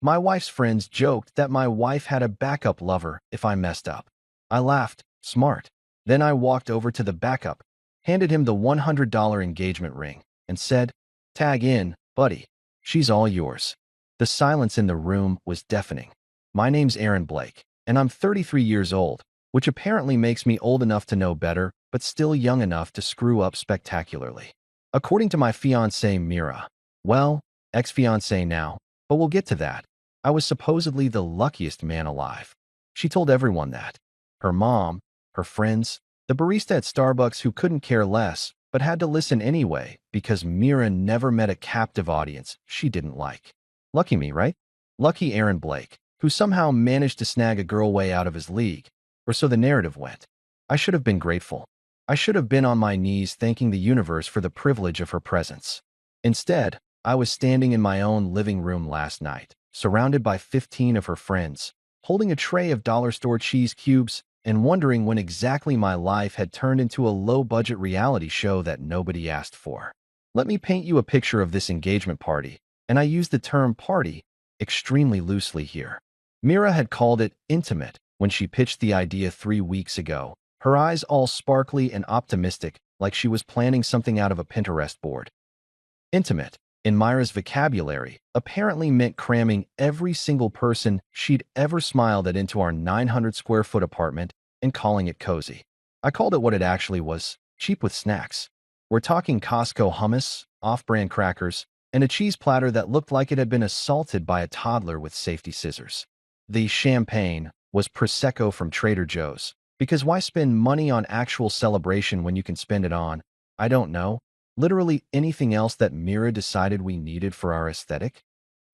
My wife's friends joked that my wife had a backup lover if I messed up. I laughed, smart. Then I walked over to the backup, handed him the $100 engagement ring, and said, "Tag in, buddy. She's all yours." The silence in the room was deafening. My name's Aaron Blake, and I'm 33 years old, which apparently makes me old enough to know better, but still young enough to screw up spectacularly. According to my fiancée Mira, well, ex-fiancée now, but we'll get to that, I was supposedly the luckiest man alive. She told everyone that. Her mom, her friends, the barista at Starbucks who couldn't care less, but had to listen anyway because Mira never met a captive audience she didn't like. Lucky me, right? Lucky Aaron Blake, who somehow managed to snag a girl way out of his league, or so the narrative went. I should have been grateful. I should have been on my knees thanking the universe for the privilege of her presence. Instead, I was standing in my own living room last night, surrounded by 15 of her friends, holding a tray of dollar store cheese cubes and wondering when exactly my life had turned into a low-budget reality show that nobody asked for. Let me paint you a picture of this engagement party, and I use the term party extremely loosely here. Mira had called it intimate when she pitched the idea 3 weeks ago, her eyes all sparkly and optimistic like she was planning something out of a Pinterest board. Intimate, in Myra's vocabulary, apparently meant cramming every single person she'd ever smiled at into our 900-square-foot apartment and calling it cozy. I called it what it actually was, cheap with snacks. We're talking Costco hummus, off-brand crackers, and a cheese platter that looked like it had been assaulted by a toddler with safety scissors. The champagne was Prosecco from Trader Joe's, because why spend money on actual celebration when you can spend it on, I don't know, literally anything else that Mira decided we needed for our aesthetic?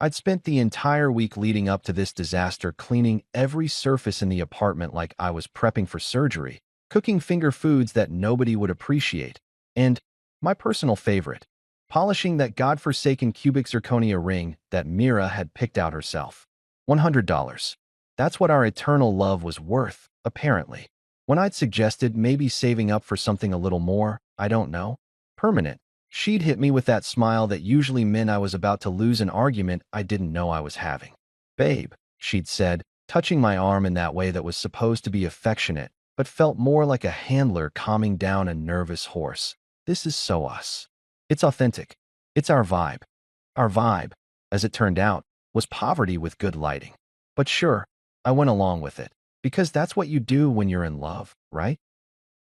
I'd spent the entire week leading up to this disaster cleaning every surface in the apartment like I was prepping for surgery, cooking finger foods that nobody would appreciate, and, my personal favorite, polishing that godforsaken cubic zirconia ring that Mira had picked out herself. $100. That's what our eternal love was worth, apparently. When I'd suggested maybe saving up for something a little more, I don't know, permanent, she'd hit me with that smile that usually meant I was about to lose an argument I didn't know I was having. "Babe," she'd said, touching my arm in that way that was supposed to be affectionate, but felt more like a handler calming down a nervous horse. "This is so us. It's authentic. It's our vibe." Our vibe, as it turned out, was poverty with good lighting. But sure, I went along with it, because that's what you do when you're in love, right?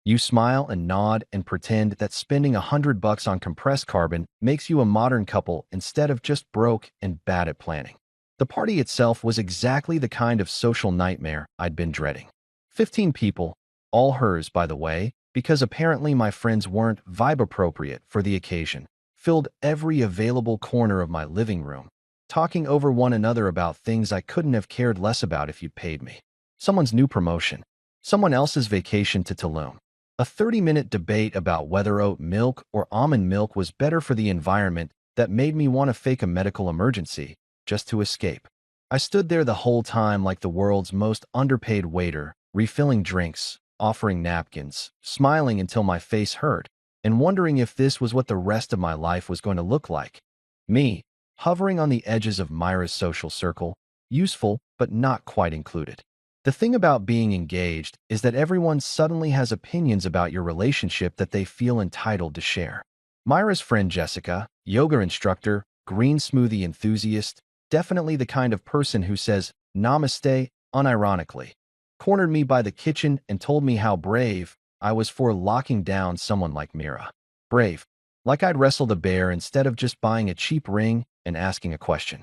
You smile and nod and pretend that spending $100 on compressed carbon makes you a modern couple instead of just broke and bad at planning. The party itself was exactly the kind of social nightmare I'd been dreading. 15 people, all hers, by the way, because apparently my friends weren't vibe-appropriate for the occasion, filled every available corner of my living room, talking over one another about things I couldn't have cared less about if you'd paid me. Someone's new promotion, someone else's vacation to Tulum, a 30-minute debate about whether oat milk or almond milk was better for the environment that made me want to fake a medical emergency just to escape. I stood there the whole time like the world's most underpaid waiter, refilling drinks, offering napkins, smiling until my face hurt, and wondering if this was what the rest of my life was going to look like. Me, hovering on the edges of Myra's social circle, useful but not quite included. The thing about being engaged is that everyone suddenly has opinions about your relationship that they feel entitled to share. Myra's friend Jessica, yoga instructor, green smoothie enthusiast, definitely the kind of person who says namaste unironically, cornered me by the kitchen and told me how brave I was for locking down someone like Mira. Brave, like I'd wrestled a bear instead of just buying a cheap ring and asking a question.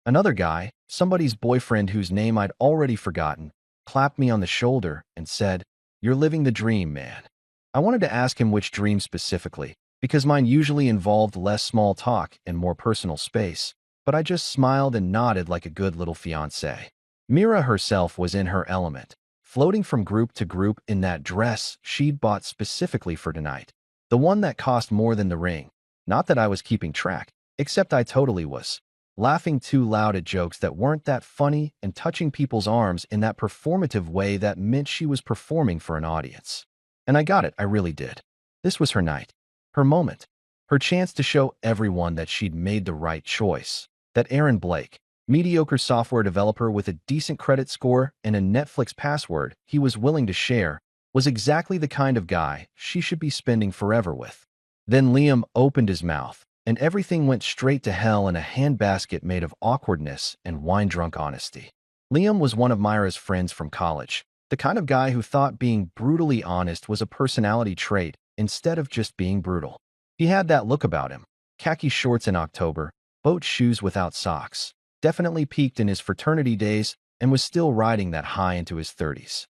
Another guy, somebody's boyfriend whose name I'd already forgotten, clapped me on the shoulder and said, "You're living the dream, man." I wanted to ask him which dream specifically, because mine usually involved less small talk and more personal space, but I just smiled and nodded like a good little fiancé. Mira herself was in her element, floating from group to group in that dress she'd bought specifically for tonight, the one that cost more than the ring. Not that I was keeping track, except I totally was. Laughing too loud at jokes that weren't that funny and touching people's arms in that performative way that meant she was performing for an audience. And I got it, I really did. This was her night, her moment, her chance to show everyone that she'd made the right choice, that Aaron Blake, Mediocre software developer with a decent credit score and a Netflix password he was willing to share was exactly the kind of guy she should be spending forever with. Then Liam opened his mouth, and everything went straight to hell in a handbasket made of awkwardness and wine-drunk honesty. Liam was one of Myra's friends from college, the kind of guy who thought being brutally honest was a personality trait instead of just being brutal. He had that look about him: khaki shorts in October, boat shoes without socks. Definitely peaked in his fraternity days and was still riding that high into his 30s.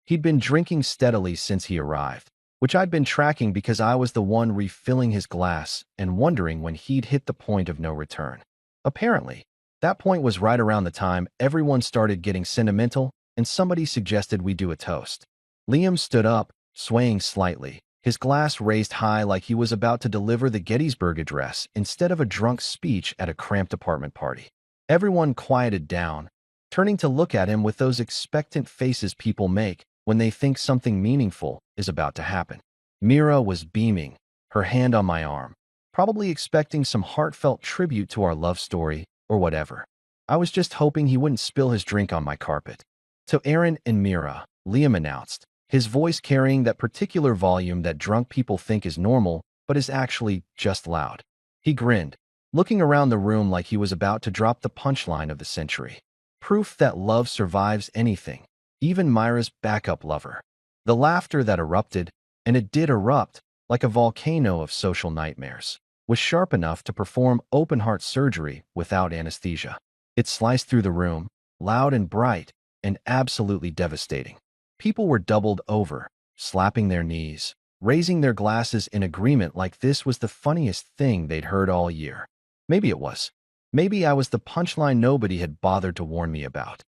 He'd been drinking steadily since he arrived, which I'd been tracking because I was the one refilling his glass and wondering when he'd hit the point of no return. Apparently, that point was right around the time everyone started getting sentimental and somebody suggested we do a toast. Liam stood up, swaying slightly, his glass raised high like he was about to deliver the Gettysburg Address instead of a drunk speech at a cramped apartment party. Everyone quieted down, turning to look at him with those expectant faces people make when they think something meaningful is about to happen. Mira was beaming, her hand on my arm, probably expecting some heartfelt tribute to our love story or whatever. I was just hoping he wouldn't spill his drink on my carpet. To Aaron and Mira, Liam announced, his voice carrying that particular volume that drunk people think is normal but is actually just loud. He grinned, looking around the room like he was about to drop the punchline of the century. Proof that love survives anything, even Myra's backup lover. The laughter that erupted, and it did erupt, like a volcano of social nightmares, was sharp enough to perform open-heart surgery without anesthesia. It sliced through the room, loud and bright, and absolutely devastating. People were doubled over, slapping their knees, raising their glasses in agreement like this was the funniest thing they'd heard all year. Maybe it was. Maybe I was the punchline nobody had bothered to warn me about.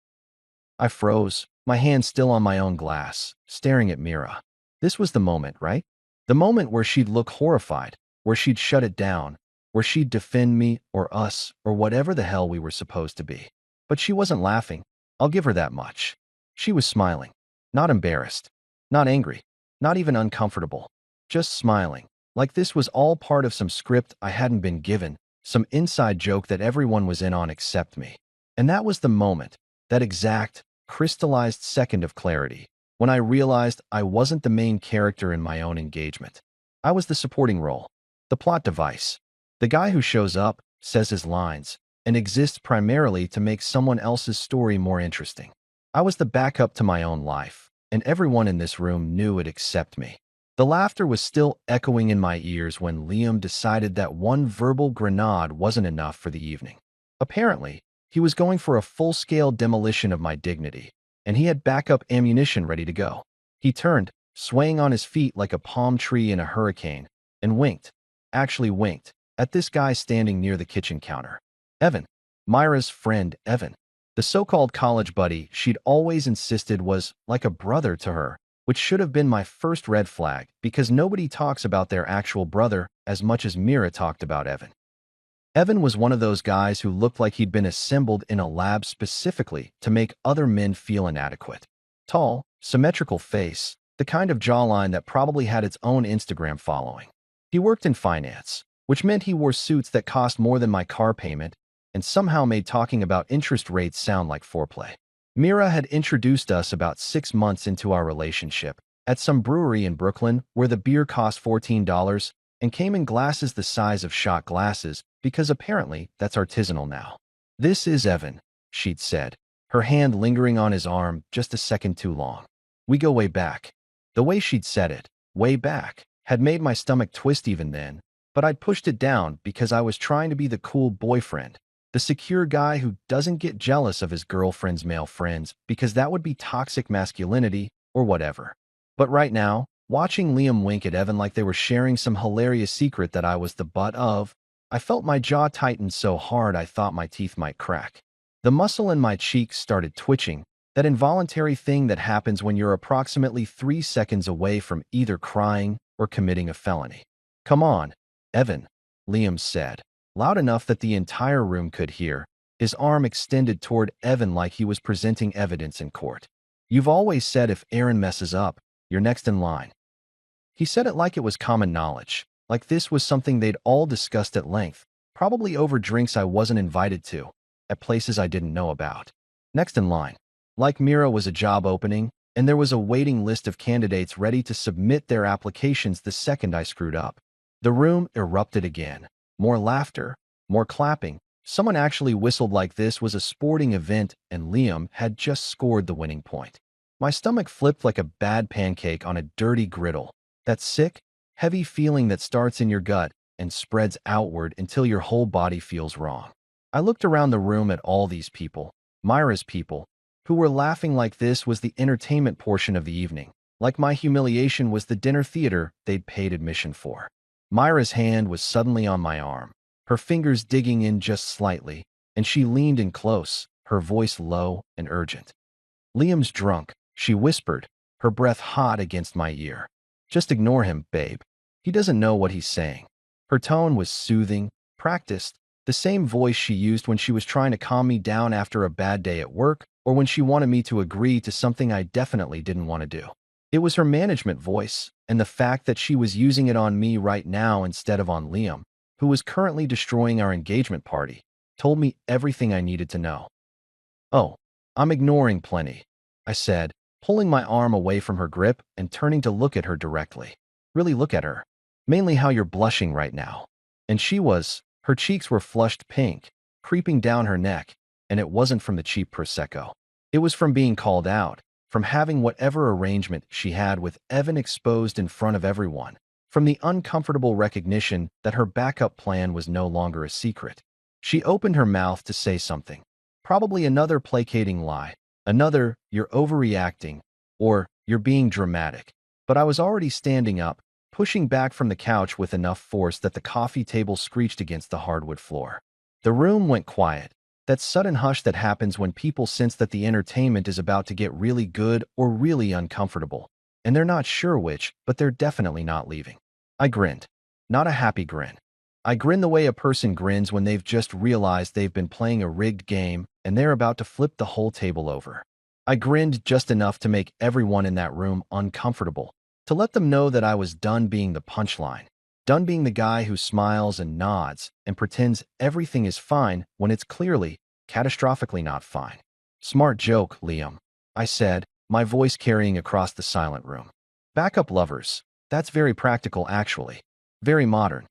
I froze, my hand still on my own glass, staring at Mira. This was the moment, right? The moment where she'd look horrified, where she'd shut it down, where she'd defend me or us or whatever the hell we were supposed to be. But she wasn't laughing. I'll give her that much. She was smiling. Not embarrassed. Not angry. Not even uncomfortable. Just smiling. Like this was all part of some script I hadn't been given, some inside joke that everyone was in on except me. And that was the moment, that exact, crystallized second of clarity, when I realized I wasn't the main character in my own engagement. I was the supporting role, the plot device, the guy who shows up, says his lines, and exists primarily to make someone else's story more interesting. I was the backup to my own life, and everyone in this room knew it except me. The laughter was still echoing in my ears when Liam decided that one verbal grenade wasn't enough for the evening. Apparently, he was going for a full-scale demolition of my dignity, and he had backup ammunition ready to go. He turned, swaying on his feet like a palm tree in a hurricane, and winked, actually winked, at this guy standing near the kitchen counter. Evan. Myra's friend, Evan. The so-called college buddy she'd always insisted was like a brother to her, which should have been my first red flag because nobody talks about their actual brother as much as Mira talked about Evan. Evan was one of those guys who looked like he'd been assembled in a lab specifically to make other men feel inadequate. Tall, symmetrical face, the kind of jawline that probably had its own Instagram following. He worked in finance, which meant he wore suits that cost more than my car payment and somehow made talking about interest rates sound like foreplay. Mira had introduced us about 6 months into our relationship at some brewery in Brooklyn where the beer cost $14 and came in glasses the size of shot glasses because apparently that's artisanal now. "This is Evan," she'd said, her hand lingering on his arm just a second too long. "We go way back." The way she'd said it, way back, had made my stomach twist even then, but I'd pushed it down because I was trying to be the cool boyfriend, the secure guy who doesn't get jealous of his girlfriend's male friends because that would be toxic masculinity or whatever. But right now, watching Liam wink at Evan like they were sharing some hilarious secret that I was the butt of, I felt my jaw tighten so hard I thought my teeth might crack. The muscle in my cheeks started twitching, that involuntary thing that happens when you're approximately 3 seconds away from either crying or committing a felony. "Come on, Evan," Liam said, loud enough that the entire room could hear, his arm extended toward Evan like he was presenting evidence in court. "You've always said if Aaron messes up, you're next in line." He said it like it was common knowledge, like this was something they'd all discussed at length, probably over drinks I wasn't invited to. at places I didn't know about. Next in line, like Mira, was a job opening, and there was a waiting list of candidates ready to submit their applications the second I screwed up. The room erupted again. More laughter, more clapping. Someone actually whistled like this was a sporting event and Liam had just scored the winning point. My stomach flipped like a bad pancake on a dirty griddle. That sick, heavy feeling that starts in your gut and spreads outward until your whole body feels wrong. I looked around the room at all these people, Myra's people, who were laughing like this was the entertainment portion of the evening, like my humiliation was the dinner theater they'd paid admission for. Myra's hand was suddenly on my arm, her fingers digging in just slightly, and she leaned in close, her voice low and urgent. "Liam's drunk," she whispered, her breath hot against my ear. "Just ignore him, babe. He doesn't know what he's saying." Her tone was soothing, practiced, the same voice she used when she was trying to calm me down after a bad day at work or when she wanted me to agree to something I definitely didn't want to do. It was her management voice, and the fact that she was using it on me right now instead of on Liam, who was currently destroying our engagement party, told me everything I needed to know. "Oh, I'm ignoring plenty," I said, pulling my arm away from her grip and turning to look at her directly. "Really look at her. Mainly how you're blushing right now." And she was. Her cheeks were flushed pink, creeping down her neck, and it wasn't from the cheap Prosecco. It was from being called out, from having whatever arrangement she had with Evan exposed in front of everyone, from the uncomfortable recognition that her backup plan was no longer a secret. She opened her mouth to say something, probably another placating lie, another "you're overreacting" or "you're being dramatic." But I was already standing up, pushing back from the couch with enough force that the coffee table screeched against the hardwood floor. The room went quiet, that sudden hush that happens when people sense that the entertainment is about to get really good or really uncomfortable, and they're not sure which, but they're definitely not leaving. I grinned. Not a happy grin. I grinned the way a person grins when they've just realized they've been playing a rigged game and they're about to flip the whole table over. I grinned just enough to make everyone in that room uncomfortable, to let them know that I was done being the punchline, done being the guy who smiles and nods and pretends everything is fine when it's clearly, catastrophically not fine. "Smart joke, Liam," I said, my voice carrying across the silent room. "Backup lovers. That's very practical, actually. Very modern.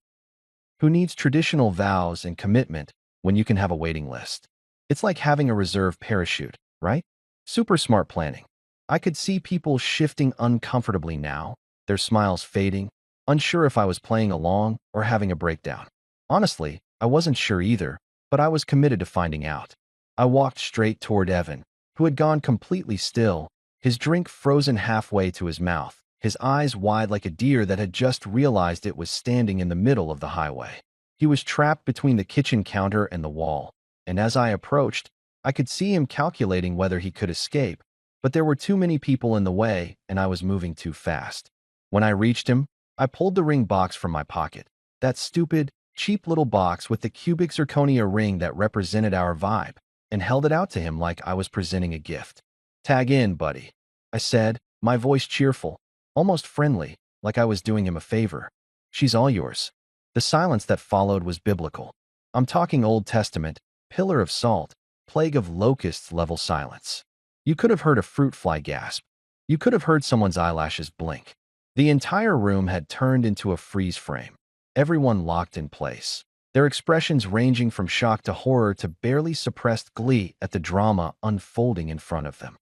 Who needs traditional vows and commitment when you can have a waiting list? It's like having a reserve parachute, right? Super smart planning." I could see people shifting uncomfortably now, their smiles fading, unsure if I was playing along or having a breakdown. Honestly, I wasn't sure either, but I was committed to finding out. I walked straight toward Evan, who had gone completely still, his drink frozen halfway to his mouth, his eyes wide like a deer that had just realized it was standing in the middle of the highway. He was trapped between the kitchen counter and the wall, and as I approached, I could see him calculating whether he could escape, but there were too many people in the way and I was moving too fast. When I reached him, I pulled the ring box from my pocket, that stupid, cheap little box with the cubic zirconia ring that represented our vibe, and held it out to him like I was presenting a gift. "Tag in, buddy," I said, my voice cheerful, almost friendly, like I was doing him a favor. "She's all yours." The silence that followed was biblical. I'm talking Old Testament, pillar of salt, plague of locusts level silence. You could have heard a fruit fly gasp. You could have heard someone's eyelashes blink. The entire room had turned into a freeze frame. Everyone locked in place, their expressions ranging from shock to horror to barely suppressed glee at the drama unfolding in front of them.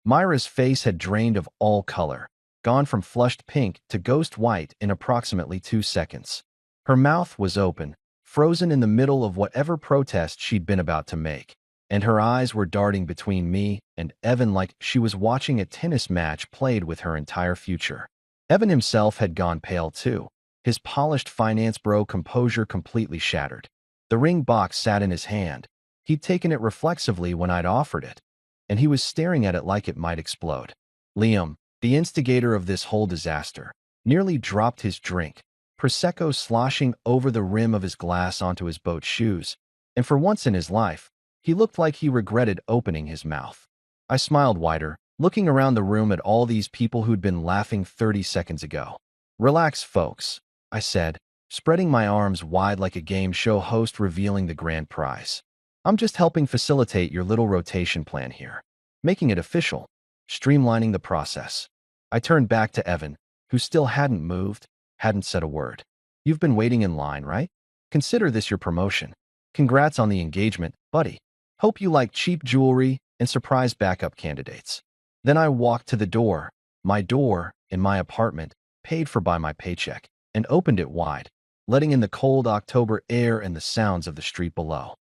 Myra's face had drained of all color, gone from flushed pink to ghost white in approximately 2 seconds. Her mouth was open, frozen in the middle of whatever protest she'd been about to make, and her eyes were darting between me and Evan like she was watching a tennis match played with her entire future. Evan himself had gone pale too, his polished finance bro composure completely shattered. The ring box sat in his hand. He'd taken it reflexively when I'd offered it, and he was staring at it like it might explode. Liam, the instigator of this whole disaster, nearly dropped his drink, Prosecco sloshing over the rim of his glass onto his boat shoes, and for once in his life, he looked like he regretted opening his mouth. I smiled wider, looking around the room at all these people who'd been laughing 30 seconds ago. "Relax, folks," I said, spreading my arms wide like a game show host revealing the grand prize. I'm just helping facilitate your little rotation plan here, making it official, streamlining the process. I turned back to Evan, who still hadn't moved, hadn't said a word. You've been waiting in line, right? Consider this your promotion. Congrats on the engagement, buddy. Hope you like cheap jewelry and surprise backup candidates. Then I walked to the door, my door, in my apartment, paid for by my paycheck, and opened it wide, letting in the cold October air and the sounds of the street below.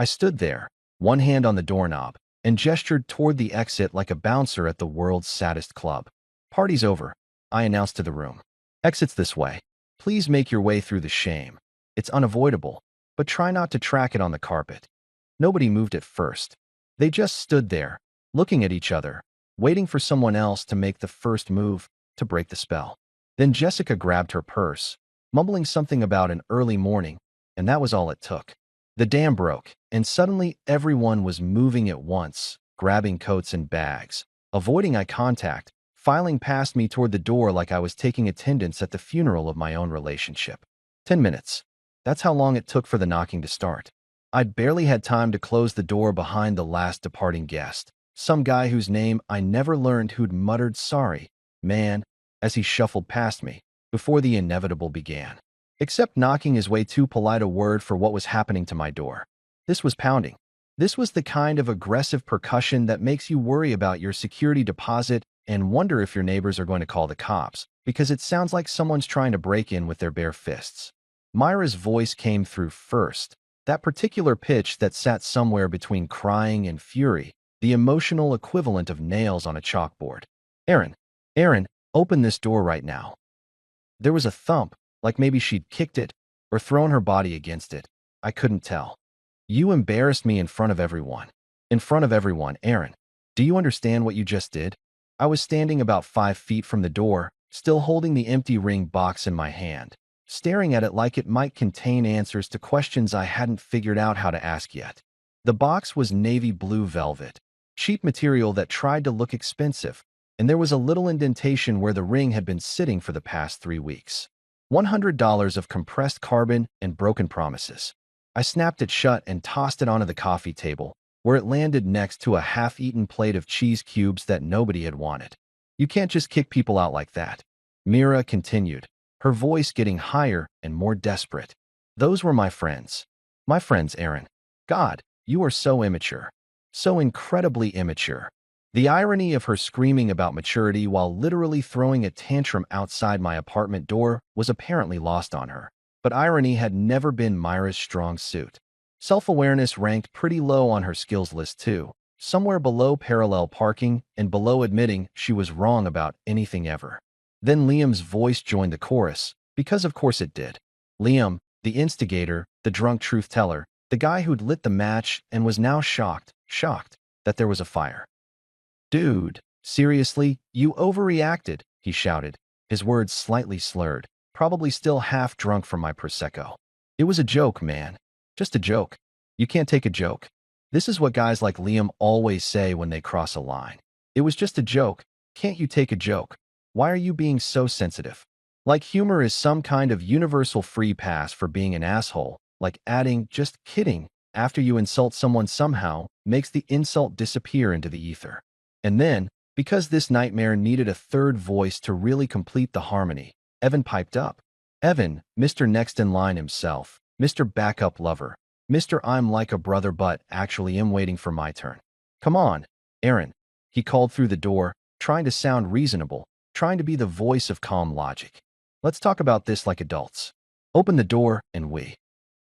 I stood there, one hand on the doorknob, and gestured toward the exit like a bouncer at the world's saddest club. Party's over, I announced to the room. Exits this way. Please make your way through the shame. It's unavoidable, but try not to track it on the carpet. Nobody moved at first. They just stood there, looking at each other, waiting for someone else to make the first move to break the spell. Then Jessica grabbed her purse, mumbling something about an early morning, and that was all it took. The dam broke, and suddenly everyone was moving at once, grabbing coats and bags, avoiding eye contact, filing past me toward the door like I was taking attendance at the funeral of my own relationship. 10 minutes. That's how long it took for the knocking to start. I'd barely had time to close the door behind the last departing guest, some guy whose name I never learned who'd muttered sorry, man, as he shuffled past me, before the inevitable began. Except knocking is way too polite a word for what was happening to my door. This was pounding. This was the kind of aggressive percussion that makes you worry about your security deposit and wonder if your neighbors are going to call the cops, because it sounds like someone's trying to break in with their bare fists. Myra's voice came through first, that particular pitch that sat somewhere between crying and fury, the emotional equivalent of nails on a chalkboard. Aaron, open this door right now. There was a thump, like maybe she'd kicked it or thrown her body against it. I couldn't tell. You embarrassed me in front of everyone. In front of everyone, Aaron. Do you understand what you just did? I was standing about 5 feet from the door, still holding the empty ring box in my hand, staring at it like it might contain answers to questions I hadn't figured out how to ask yet. The box was navy blue velvet, cheap material that tried to look expensive, and there was a little indentation where the ring had been sitting for the past 3 weeks. $100 of compressed carbon and broken promises. I snapped it shut and tossed it onto the coffee table, where it landed next to a half-eaten plate of cheese cubes that nobody had wanted. You can't just kick people out like that. Mira continued, her voice getting higher and more desperate. Those were my friends. My friends, Aaron. God, you are so immature. So incredibly immature. The irony of her screaming about maturity while literally throwing a tantrum outside my apartment door was apparently lost on her. But irony had never been Myra's strong suit. Self-awareness ranked pretty low on her skills list too, somewhere below parallel parking and below admitting she was wrong about anything ever. Then Liam's voice joined the chorus, because of course it did. Liam, the instigator, the drunk truth-teller, the guy who'd lit the match and was now shocked that there was a fire. Dude, seriously, you overreacted, he shouted, his words slightly slurred, probably still half drunk from my Prosecco. It was a joke, man. Just a joke. You can't take a joke. This is what guys like Liam always say when they cross a line. It was just a joke. Can't you take a joke? Why are you being so sensitive? Like humor is some kind of universal free pass for being an asshole, like adding, just kidding, after you insult someone somehow, makes the insult disappear into the ether. And then, because this nightmare needed a third voice to really complete the harmony, Evan piped up. Evan, Mr. Next in Line himself, Mr. Backup Lover, Mr. I'm like a brother but actually am waiting for my turn. Come on, Aaron, he called through the door, trying to sound reasonable, trying to be the voice of calm logic. Let's talk about this like adults. Open the door and we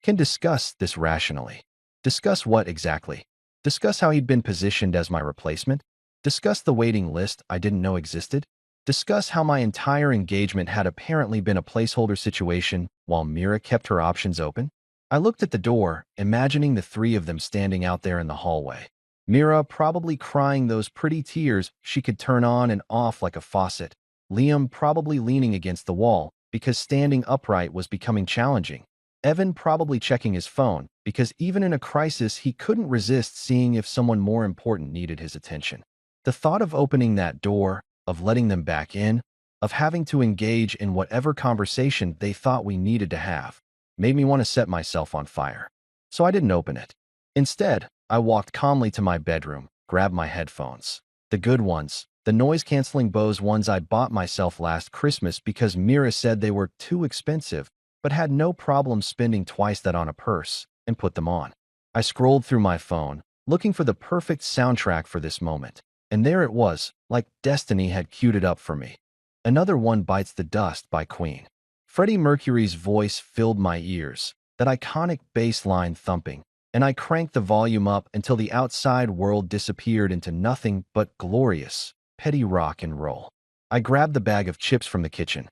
can discuss this rationally. Discuss what exactly? Discuss how he'd been positioned as my replacement? Discuss the waiting list I didn't know existed? Discuss how my entire engagement had apparently been a placeholder situation while Mira kept her options open? I looked at the door, imagining the three of them standing out there in the hallway. Mira probably crying those pretty tears she could turn on and off like a faucet. Liam probably leaning against the wall because standing upright was becoming challenging. Evan probably checking his phone because even in a crisis he couldn't resist seeing if someone more important needed his attention. The thought of opening that door, of letting them back in, of having to engage in whatever conversation they thought we needed to have, made me want to set myself on fire. So I didn't open it. Instead, I walked calmly to my bedroom, grabbed my headphones. The good ones, the noise-canceling Bose ones I bought myself last Christmas because Mira said they were too expensive, but had no problem spending twice that on a purse, and put them on. I scrolled through my phone, looking for the perfect soundtrack for this moment. And there it was, like destiny had queued it up for me. Another One Bites the Dust by Queen. Freddie Mercury's voice filled my ears, that iconic bass line thumping, and I cranked the volume up until the outside world disappeared into nothing but glorious, petty rock and roll. I grabbed the bag of chips from the kitchen,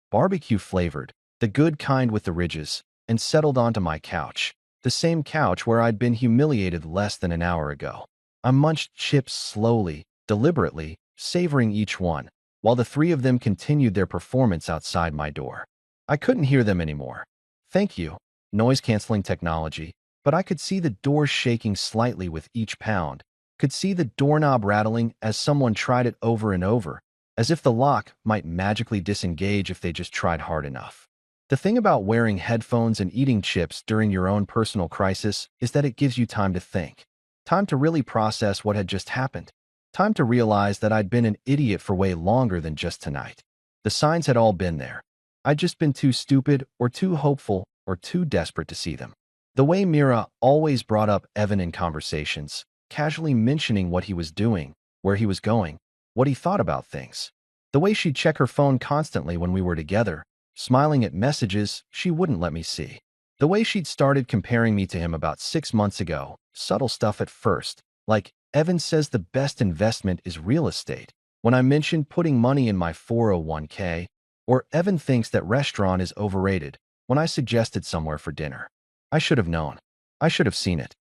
barbecue flavored, the good kind with the ridges, and settled onto my couch, the same couch where I'd been humiliated less than an hour ago. I munched chips slowly, deliberately, savoring each one, while the three of them continued their performance outside my door. I couldn't hear them anymore. Thank you, noise-canceling technology, but I could see the door shaking slightly with each pound, could see the doorknob rattling as someone tried it over and over, as if the lock might magically disengage if they just tried hard enough. The thing about wearing headphones and eating chips during your own personal crisis is that it gives you time to think. Time to really process what had just happened. Time to realize that I'd been an idiot for way longer than just tonight. The signs had all been there. I'd just been too stupid or too hopeful or too desperate to see them. The way Mira always brought up Evan in conversations, casually mentioning what he was doing, where he was going, what he thought about things. The way she'd check her phone constantly when we were together, smiling at messages she wouldn't let me see. The way she'd started comparing me to him about 6 months ago, subtle stuff at first, like Evan says the best investment is real estate, when I mentioned putting money in my 401k, or Evan thinks that restaurant is overrated, when I suggested somewhere for dinner. I should have known. I should have seen it.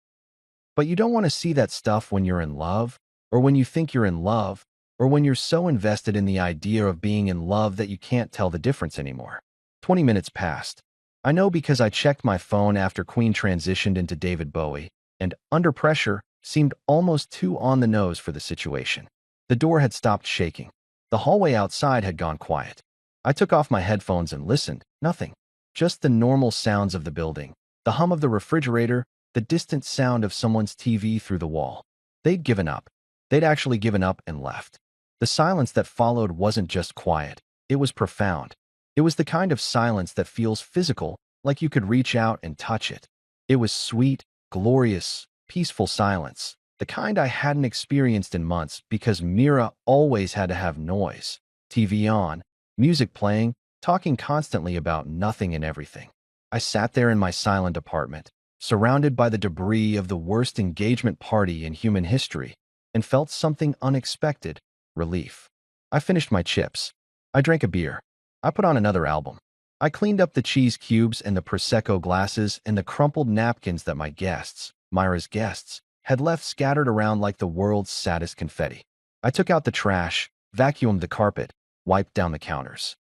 But you don't want to see that stuff when you're in love, or when you think you're in love, or when you're so invested in the idea of being in love that you can't tell the difference anymore. 20 minutes passed. I know because I checked my phone after Queen transitioned into David Bowie, and Under Pressure seemed almost too on the nose for the situation. The door had stopped shaking. The hallway outside had gone quiet. I took off my headphones and listened. Nothing. Just the normal sounds of the building, the hum of the refrigerator, the distant sound of someone's TV through the wall. They'd given up. They'd actually given up and left. The silence that followed wasn't just quiet. It was profound. It was the kind of silence that feels physical, like you could reach out and touch it. It was sweet, glorious, peaceful silence, the kind I hadn't experienced in months because Mira always had to have noise, TV on, music playing, talking constantly about nothing and everything. I sat there in my silent apartment, surrounded by the debris of the worst engagement party in human history, and felt something unexpected, relief. I finished my chips. I drank a beer. I put on another album. I cleaned up the cheese cubes and the Prosecco glasses and the crumpled napkins that my guests, Myra's guests, had left scattered around like the world's saddest confetti. I took out the trash, vacuumed the carpet, wiped down the counters.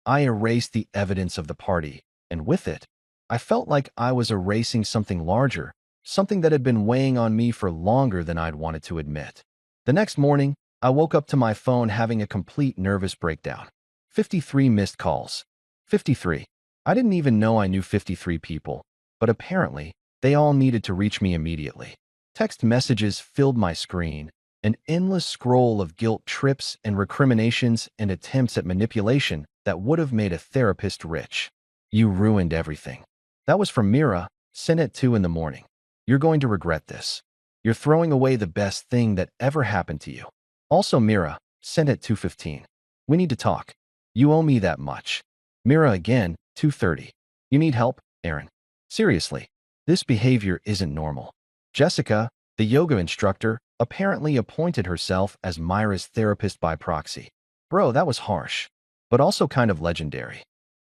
I erased the evidence of the party, and with it, I felt like I was erasing something larger, something that had been weighing on me for longer than I'd wanted to admit. The next morning, I woke up to my phone having a complete nervous breakdown. 53 missed calls. 53. I didn't even know I knew 53 people, but apparently, they all needed to reach me immediately. Text messages filled my screen, an endless scroll of guilt trips and recriminations and attempts at manipulation that would have made a therapist rich. You ruined everything. That was from Mira, sent at 2 in the morning. You're going to regret this. You're throwing away the best thing that ever happened to you. Also Mira, sent at 2:15. We need to talk. You owe me that much. Mira again, 2:30. You need help, Aaron? Seriously, this behavior isn't normal. Jessica, the yoga instructor, apparently appointed herself as Myra's therapist by proxy. Bro, that was harsh, but also kind of legendary.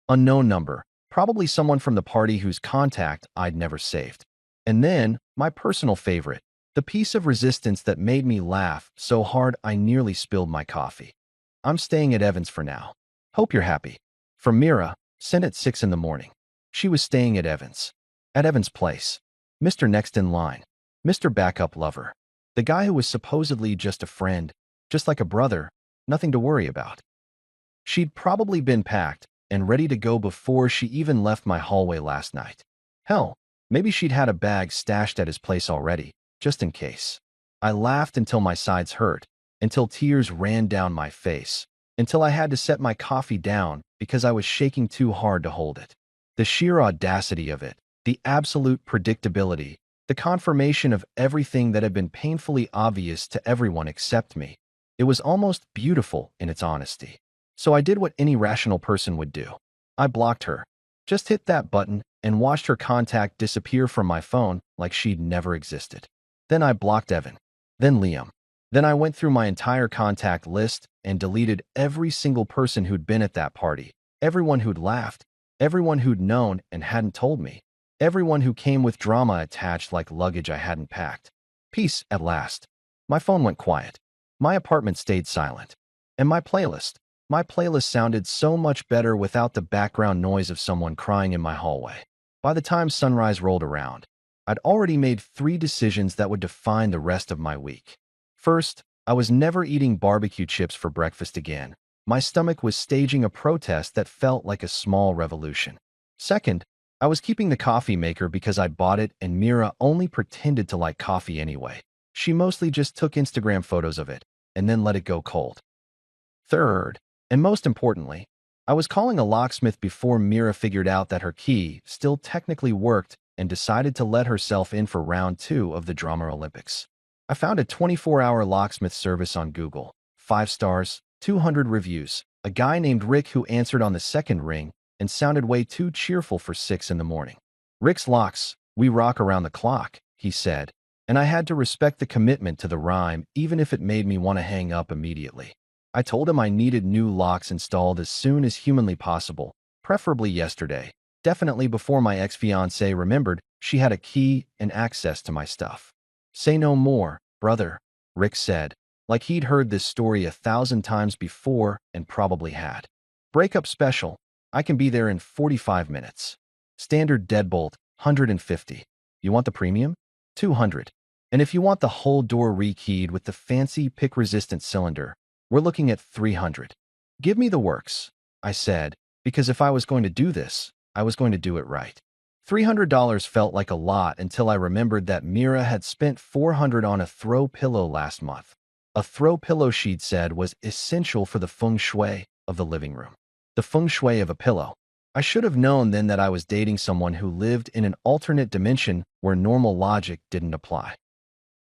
Unknown number, probably someone from the party whose contact I'd never saved. And then, my personal favorite, the piece of resistance that made me laugh so hard I nearly spilled my coffee. I'm staying at Evans for now. Hope you're happy. From Mira, sent at 6 in the morning. She was staying at Evans. At Evans' place. Mr. Next in line. Mr. Backup Lover. The guy who was supposedly just a friend, just like a brother, nothing to worry about. She'd probably been packed and ready to go before she even left my hallway last night. Hell, Maybe she'd had a bag stashed at his place already, just in case. I laughed until my sides hurt, until tears ran down my face, until I had to set my coffee down because I was shaking too hard to hold it. The sheer audacity of it, the absolute predictability, the confirmation of everything that had been painfully obvious to everyone except me. It was almost beautiful in its honesty. So I did what any rational person would do. I blocked her. Just hit that button and watched her contact disappear from my phone like she'd never existed. Then I blocked Evan. Then Liam. Then I went through my entire contact list and deleted every single person who'd been at that party, everyone who'd laughed, everyone who'd known and hadn't told me, everyone who came with drama attached like luggage I hadn't packed. Peace at last. My phone went quiet. My apartment stayed silent. And my playlist sounded so much better without the background noise of someone crying in my hallway. By the time sunrise rolled around, I'd already made 3 decisions that would define the rest of my week. First, I was never eating barbecue chips for breakfast again. My stomach was staging a protest that felt like a small revolution. Second, I was keeping the coffee maker because I bought it and Mira only pretended to like coffee anyway. She mostly just took Instagram photos of it and then let it go cold. Third, and most importantly, I was calling a locksmith before Mira figured out that her key still technically worked and decided to let herself in for round 2 of the Drama Olympics. I found a 24-hour locksmith service on Google. 5 stars, 200 reviews. A guy named Rick who answered on the second ring and sounded way too cheerful for 6 in the morning. Rick's Locks, we rock around the clock, he said, and I had to respect the commitment to the rhyme even if it made me want to hang up immediately. I told him I needed new locks installed as soon as humanly possible, preferably yesterday, definitely before my ex-fiancée remembered she had a key and access to my stuff. Say no more, brother, Rick said, like he'd heard this story 1,000 times before and probably had. Breakup special, I can be there in 45 minutes. Standard deadbolt, 150. You want the premium? 200. And if you want the whole door rekeyed with the fancy pick-resistant cylinder, we're looking at 300. Give me the works, I said, because if I was going to do this, I was going to do it right. $300 felt like a lot until I remembered that Mira had spent $400 on a throw pillow last month. A throw pillow, she'd said, was essential for the feng shui of the living room. The feng shui of a pillow. I should have known then that I was dating someone who lived in an alternate dimension where normal logic didn't apply.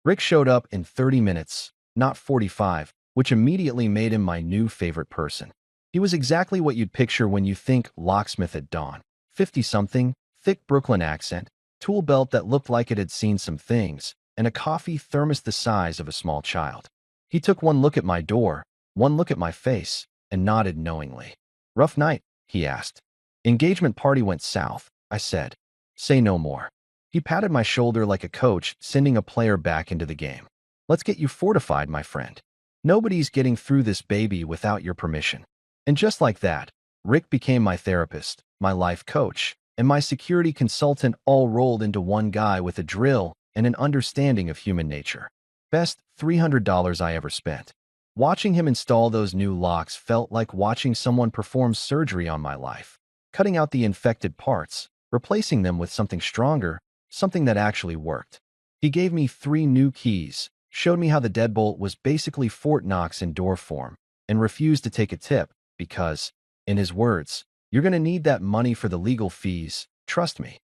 Rick showed up in 30 minutes, not 45, which immediately made him my new favorite person. He was exactly what you'd picture when you think locksmith at dawn. 50-something, thick Brooklyn accent, tool belt that looked like it had seen some things, and a coffee thermos the size of a small child. He took one look at my door, one look at my face, and nodded knowingly. Rough night, he asked. Engagement party went south, I said. Say no more. He patted my shoulder like a coach sending a player back into the game. Let's get you fortified, my friend. Nobody's getting through this baby without your permission. And just like that, Rick became my therapist, my life coach, and my security consultant, all rolled into one guy with a drill and an understanding of human nature. Best $300 I ever spent. Watching him install those new locks felt like watching someone perform surgery on my life, cutting out the infected parts, replacing them with something stronger, something that actually worked. He gave me 3 new keys, showed me how the deadbolt was basically Fort Knox in door form, and refused to take a tip because, in his words, you're going to need that money for the legal fees, trust me.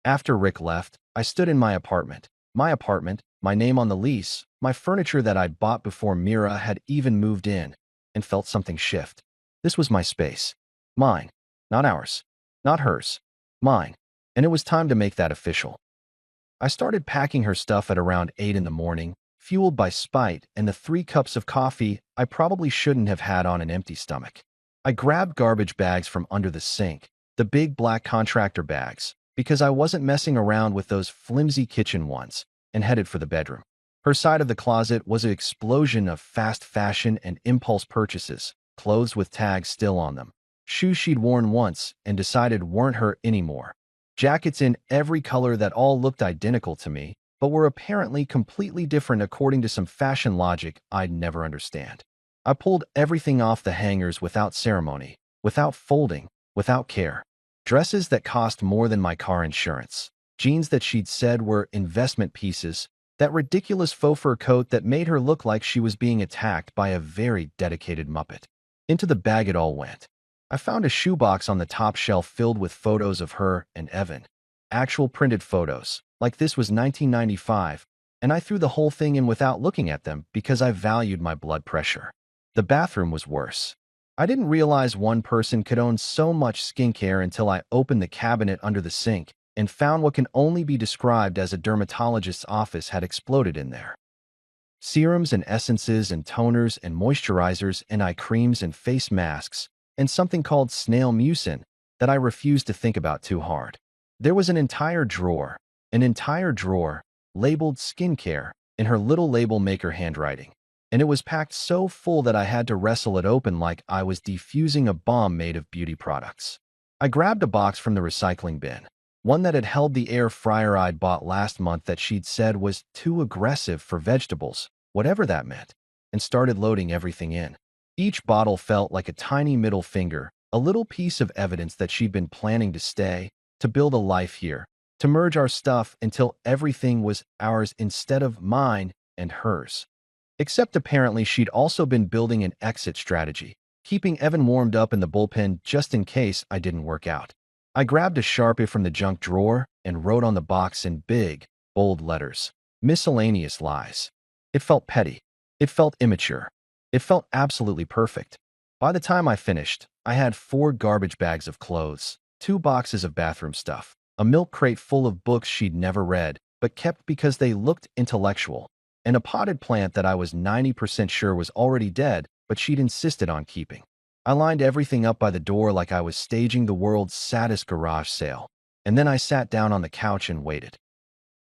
After Rick left, I stood in my apartment, my name on the lease, my furniture that I'd bought before Mira had even moved in, and felt something shift. This was my space. Mine. Not ours. Not hers. Mine. And it was time to make that official. I started packing her stuff at around 8 in the morning, fueled by spite and the 3 cups of coffee I probably shouldn't have had on an empty stomach. I grabbed garbage bags from under the sink, the big black contractor bags, because I wasn't messing around with those flimsy kitchen ones, and headed for the bedroom. Her side of the closet was an explosion of fast fashion and impulse purchases, clothes with tags still on them, shoes she'd worn once and decided weren't her anymore, jackets in every color that all looked identical to me, but were apparently completely different according to some fashion logic I'd never understand. I pulled everything off the hangers without ceremony, without folding, without care. Dresses that cost more than my car insurance. jeans that she'd said were investment pieces, that ridiculous faux fur coat that made her look like she was being attacked by a very dedicated Muppet. Into the bag it all went. I found a shoebox on the top shelf filled with photos of her and Evan. Actual printed photos, like this was 1995, and I threw the whole thing in without looking at them because I valued my blood pressure. The bathroom was worse. I didn't realize one person could own so much skincare until I opened the cabinet under the sink and found what can only be described as a dermatologist's office had exploded in there. Serums and essences and toners and moisturizers and eye creams and face masks, and something called snail mucin that I refused to think about too hard. There was an entire drawer, labeled skincare, in her little label maker handwriting, and it was packed so full that I had to wrestle it open like I was defusing a bomb made of beauty products. I grabbed a box from the recycling bin, one that had held the air fryer I'd bought last month that she'd said was too aggressive for vegetables, whatever that meant, and started loading everything in. Each bottle felt like a tiny middle finger, a little piece of evidence that she'd been planning to stay, to build a life here, to merge our stuff until everything was ours instead of mine and hers. Except apparently she'd also been building an exit strategy, keeping Evan warmed up in the bullpen just in case I didn't work out. I grabbed a Sharpie from the junk drawer and wrote on the box in big, bold letters, "Miscellaneous lies." It felt petty. It felt immature. It felt absolutely perfect. By the time I finished, I had 4 garbage bags of clothes, 2 boxes of bathroom stuff, a milk crate full of books she'd never read, but kept because they looked intellectual, and a potted plant that I was 90% sure was already dead, but she'd insisted on keeping. I lined everything up by the door like I was staging the world's saddest garage sale, and then I sat down on the couch and waited.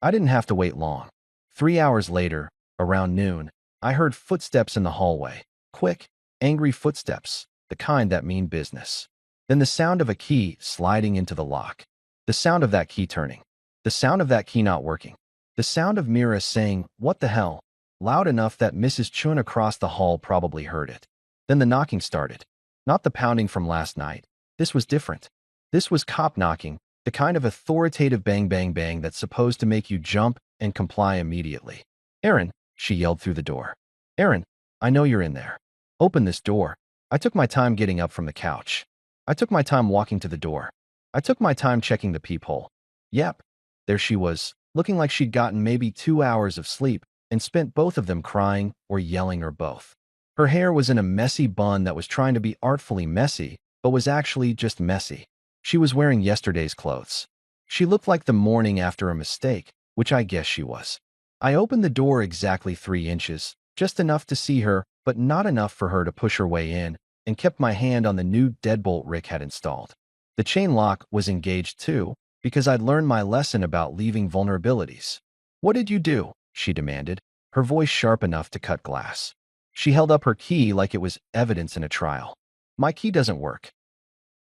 I didn't have to wait long. 3 hours later, around noon, I heard footsteps in the hallway. Quick, angry footsteps, the kind that mean business. Then the sound of a key sliding into the lock. The sound of that key turning. The sound of that key not working. The sound of Mira saying, "What the hell?" loud enough that Mrs. Chun across the hall probably heard it. Then the knocking started. Not the pounding from last night. This was different. This was cop knocking, the kind of authoritative bang bang bang that's supposed to make you jump and comply immediately. "Aaron," she yelled through the door. "Aaron, I know you're in there. Open this door." I took my time getting up from the couch. I took my time walking to the door. I took my time checking the peephole. Yep, there she was, looking like she'd gotten maybe 2 hours of sleep and spent both of them crying or yelling or both. Her hair was in a messy bun that was trying to be artfully messy, but was actually just messy. She was wearing yesterday's clothes. She looked like the morning after a mistake, which I guess she was. I opened the door exactly 3 inches, just enough to see her, but not enough for her to push her way in, and kept my hand on the new deadbolt Rick had installed. The chain lock was engaged too, because I'd learned my lesson about leaving vulnerabilities. "What did you do?" she demanded, her voice sharp enough to cut glass. She held up her key like it was evidence in a trial. "My key doesn't work."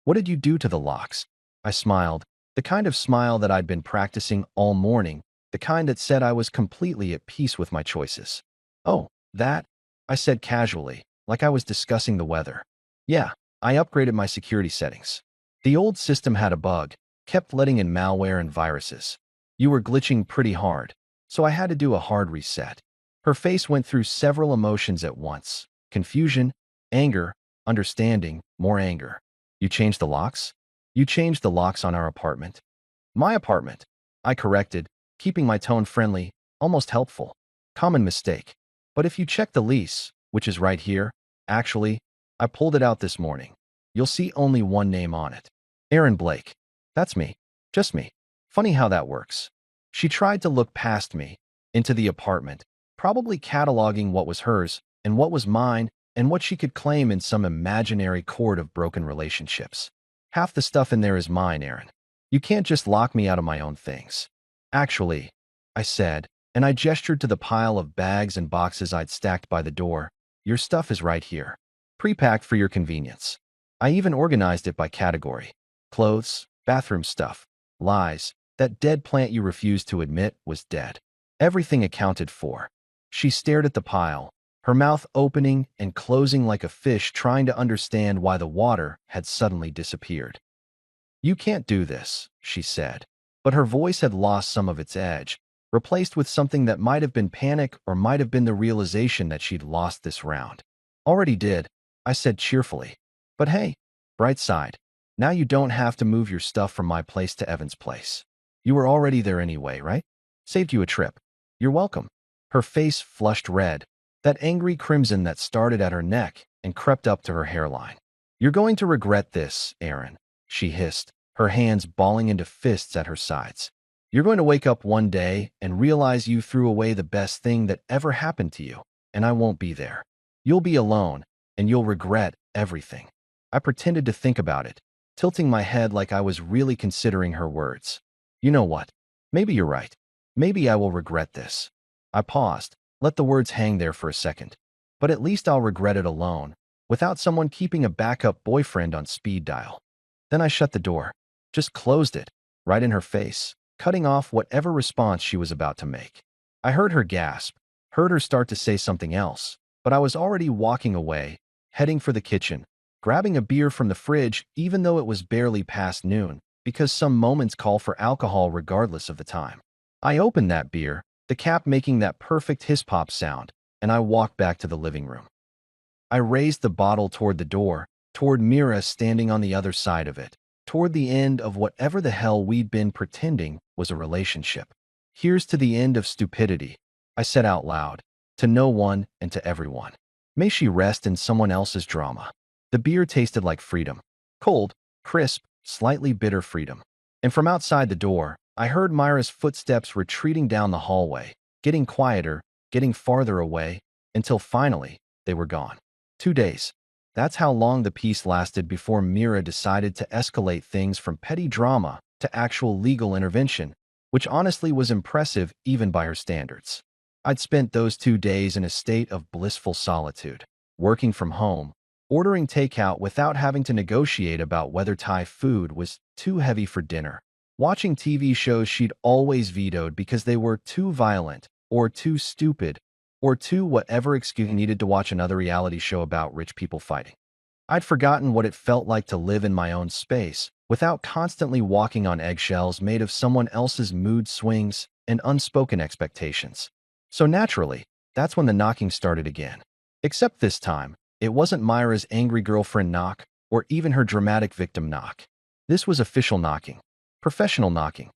"What did you do to the locks?" I smiled, the kind of smile that I'd been practicing all morning, the kind that said I was completely at peace with my choices. "Oh, that?" I said casually, like I was discussing the weather. "Yeah, I upgraded my security settings. The old system had a bug, kept letting in malware and viruses. You were glitching pretty hard, so I had to do a hard reset." Her face went through several emotions at once: confusion, anger, understanding, more anger. "You changed the locks?" "You changed the locks on our apartment." "My apartment," I corrected, keeping my tone friendly, almost helpful. "Common mistake. But if you check the lease, which is right here, actually, I pulled it out this morning. You'll see only one name on it. Aaron Blake. That's me. Just me. Funny how that works." She tried to look past me, into the apartment, probably cataloging what was hers and what was mine and what she could claim in some imaginary court of broken relationships. "Half the stuff in there is mine, Aaron. You can't just lock me out of my own things." "Actually," I said, and I gestured to the pile of bags and boxes I'd stacked by the door, "your stuff is right here. Pre-packed for your convenience. I even organized it by category. Clothes, bathroom stuff, lies. That dead plant you refused to admit was dead. Everything accounted for." She stared at the pile, her mouth opening and closing like a fish trying to understand why the water had suddenly disappeared. "You can't do this," she said. but her voice had lost some of its edge, replaced with something that might have been panic or might have been the realization that she'd lost this round. Already did, I said cheerfully. But hey, bright side, now you don't have to move your stuff from my place to Evan's place. You were already there anyway, right? Saved you a trip. You're welcome. Her face flushed red, that angry crimson that started at her neck and crept up to her hairline. You're going to regret this, Aaron, she hissed, her hands balling into fists at her sides. You're going to wake up one day and realize you threw away the best thing that ever happened to you, and I won't be there. You'll be alone, and you'll regret everything. I pretended to think about it, tilting my head like I was really considering her words. You know what? Maybe you're right. Maybe I will regret this. I paused, let the words hang there for a second. But at least I'll regret it alone, without someone keeping a backup boyfriend on speed dial. Then I shut the door, just closed it, right in her face, cutting off whatever response she was about to make. I heard her gasp, heard her start to say something else, but I was already walking away, heading for the kitchen, grabbing a beer from the fridge even though it was barely past noon, because some moments call for alcohol regardless of the time. I opened that beer, the cap making that perfect hiss-pop sound, and I walked back to the living room. I raised the bottle toward the door, toward Mira standing on the other side of it, toward the end of whatever the hell we'd been pretending was a relationship. Here's to the end of stupidity, I said out loud, to no one and to everyone. May she rest in someone else's drama. The beer tasted like freedom. Cold, crisp, slightly bitter freedom. And from outside the door, I heard Myra's footsteps retreating down the hallway, getting quieter, getting farther away, until finally, they were gone. 2 days. That's how long the peace lasted before Mira decided to escalate things from petty drama to actual legal intervention, which honestly was impressive even by her standards. I'd spent those 2 days in a state of blissful solitude, working from home, ordering takeout without having to negotiate about whether Thai food was too heavy for dinner, watching TV shows she'd always vetoed because they were too violent, or too stupid, or too whatever excuse needed to watch another reality show about rich people fighting. I'd forgotten what it felt like to live in my own space, without constantly walking on eggshells made of someone else's mood swings and unspoken expectations. So naturally, that's when the knocking started again. Except this time, it wasn't Myra's angry girlfriend knock, or even her dramatic victim knock. This was official knocking. Professional knocking.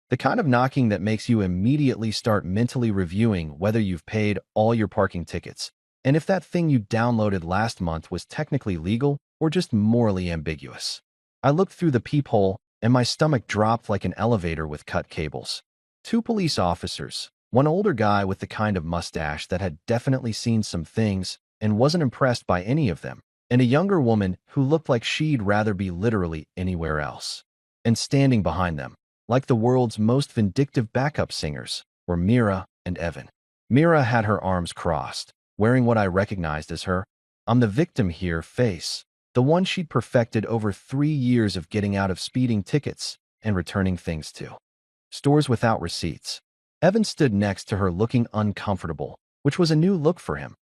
The kind of knocking that makes you immediately start mentally reviewing whether you've paid all your parking tickets, and if that thing you downloaded last month was technically legal or just morally ambiguous. I looked through the peephole, and my stomach dropped like an elevator with cut cables. 2 police officers, one older guy with the kind of mustache that had definitely seen some things and wasn't impressed by any of them, and a younger woman who looked like she'd rather be literally anywhere else. And standing behind them, like the world's most vindictive backup singers, were Mira and Evan. Mira had her arms crossed, wearing what I recognized as her "I'm the victim here" face, the one she'd perfected over 3 years of getting out of speeding tickets and returning things to. Stores without receipts. Evan stood next to her looking uncomfortable, which was a new look for him.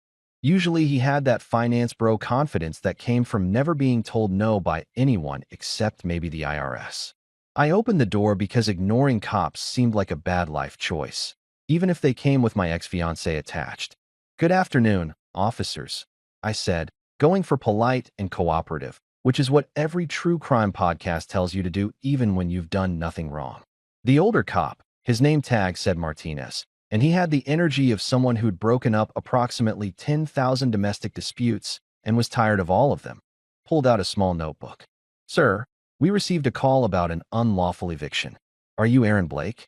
Usually he had that finance bro confidence that came from never being told no by anyone except maybe the IRS. I opened the door because ignoring cops seemed like a bad life choice, even if they came with my ex-fiancé attached. "Good afternoon, officers," I said, going for polite and cooperative, which is what every true crime podcast tells you to do even when you've done nothing wrong. The older cop, his name tag said Martinez, and he had the energy of someone who'd broken up approximately 10,000 domestic disputes and was tired of all of them, pulled out a small notebook. "Sir, we received a call about an unlawful eviction. Are you Aaron Blake?"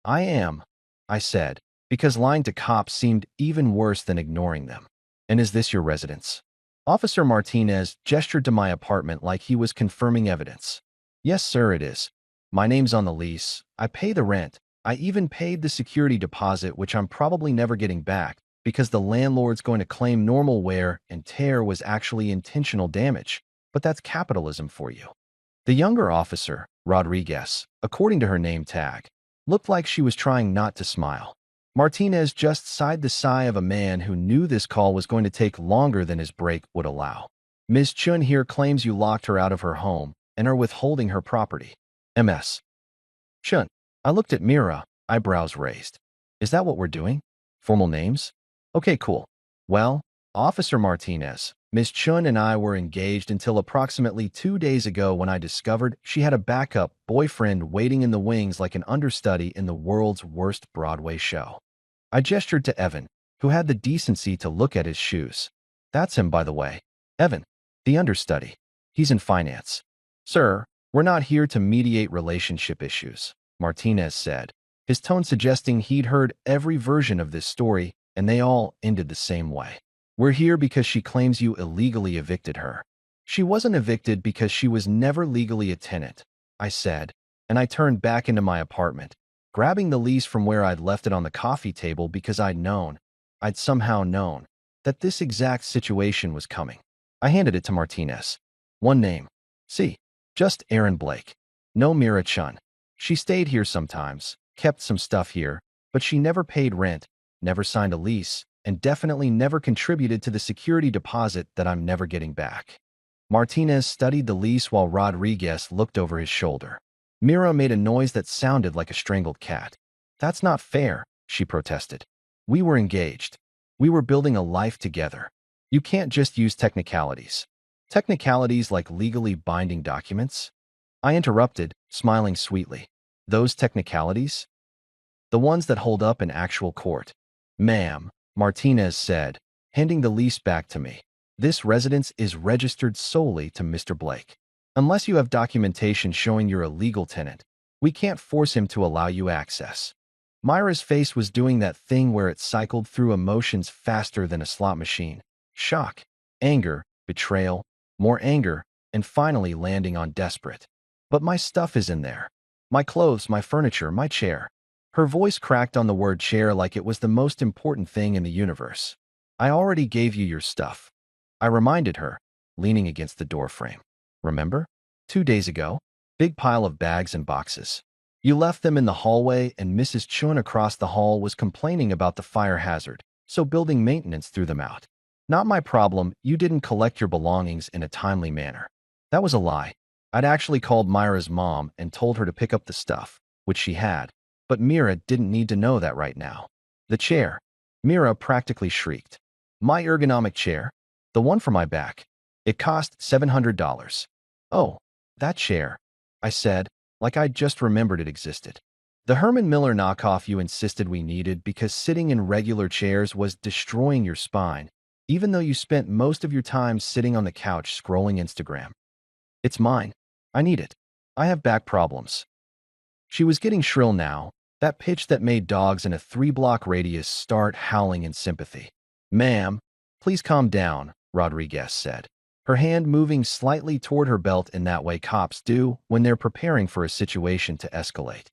"I am," I said, because lying to cops seemed even worse than ignoring them. "And is this your residence?" Officer Martinez gestured to my apartment like he was confirming evidence. "Yes, sir, it is. My name's on the lease. I pay the rent. I even paid the security deposit, which I'm probably never getting back, because the landlord's going to claim normal wear and tear was actually intentional damage. But that's capitalism for you." The younger officer, Rodriguez, according to her name tag, looked like she was trying not to smile. Martinez just sighed the sigh of a man who knew this call was going to take longer than his break would allow. "Ms. Chun here claims you locked her out of her home and are withholding her property. MS." Chun. I looked at Mira, eyebrows raised. Is that what we're doing? Formal names? Okay, cool. Well, Officer Martinez, Miss Chun and I were engaged until approximately 2 days ago when I discovered she had a backup boyfriend waiting in the wings like an understudy in the world's worst Broadway show. I gestured to Evan, who had the decency to look at his shoes. That's him, by the way. Evan, the understudy. He's in finance. Sir, we're not here to mediate relationship issues, Martinez said, his tone suggesting he'd heard every version of this story and they all ended the same way. We're here because she claims you illegally evicted her. She wasn't evicted because she was never legally a tenant, I said, and I turned back into my apartment, grabbing the lease from where I'd left it on the coffee table because I'd somehow known, that this exact situation was coming. I handed it to Martinez. One name. See, just Aaron Blake. No Mira Chun. She stayed here sometimes, kept some stuff here, but she never paid rent, never signed a lease, and definitely never contributed to the security deposit that I'm never getting back. Martinez studied the lease while Rodriguez looked over his shoulder. Mira made a noise that sounded like a strangled cat. That's not fair, she protested. We were engaged. We were building a life together. You can't just use technicalities. Technicalities like legally binding documents? I interrupted, smiling sweetly. Those technicalities? The ones that hold up in actual court. Ma'am, Martinez said, handing the lease back to me. This residence is registered solely to Mr. Blake. Unless you have documentation showing you're a legal tenant, we can't force him to allow you access. Myra's face was doing that thing where it cycled through emotions faster than a slot machine. Shock, anger, betrayal, more anger, and finally landing on desperate. But my stuff is in there. My clothes, my furniture, my chair. Her voice cracked on the word chair like it was the most important thing in the universe. I already gave you your stuff. I reminded her, leaning against the doorframe. Remember? 2 days ago? Big pile of bags and boxes. You left them in the hallway and Mrs. Chun across the hall was complaining about the fire hazard, so building maintenance threw them out. Not my problem, you didn't collect your belongings in a timely manner. That was a lie. I'd actually called Myra's mom and told her to pick up the stuff, which she had, but Mira didn't need to know that right now. The chair. Mira practically shrieked. My ergonomic chair? The one for my back. It cost $700. Oh, that chair, I said, like I'd just remembered it existed. The Herman Miller knockoff you insisted we needed because sitting in regular chairs was destroying your spine, even though you spent most of your time sitting on the couch scrolling Instagram. It's mine. I need it. I have back problems. She was getting shrill now, that pitch that made dogs in a 3-block radius start howling in sympathy. Ma'am, please calm down, Rodriguez said, her hand moving slightly toward her belt in that way cops do when they're preparing for a situation to escalate.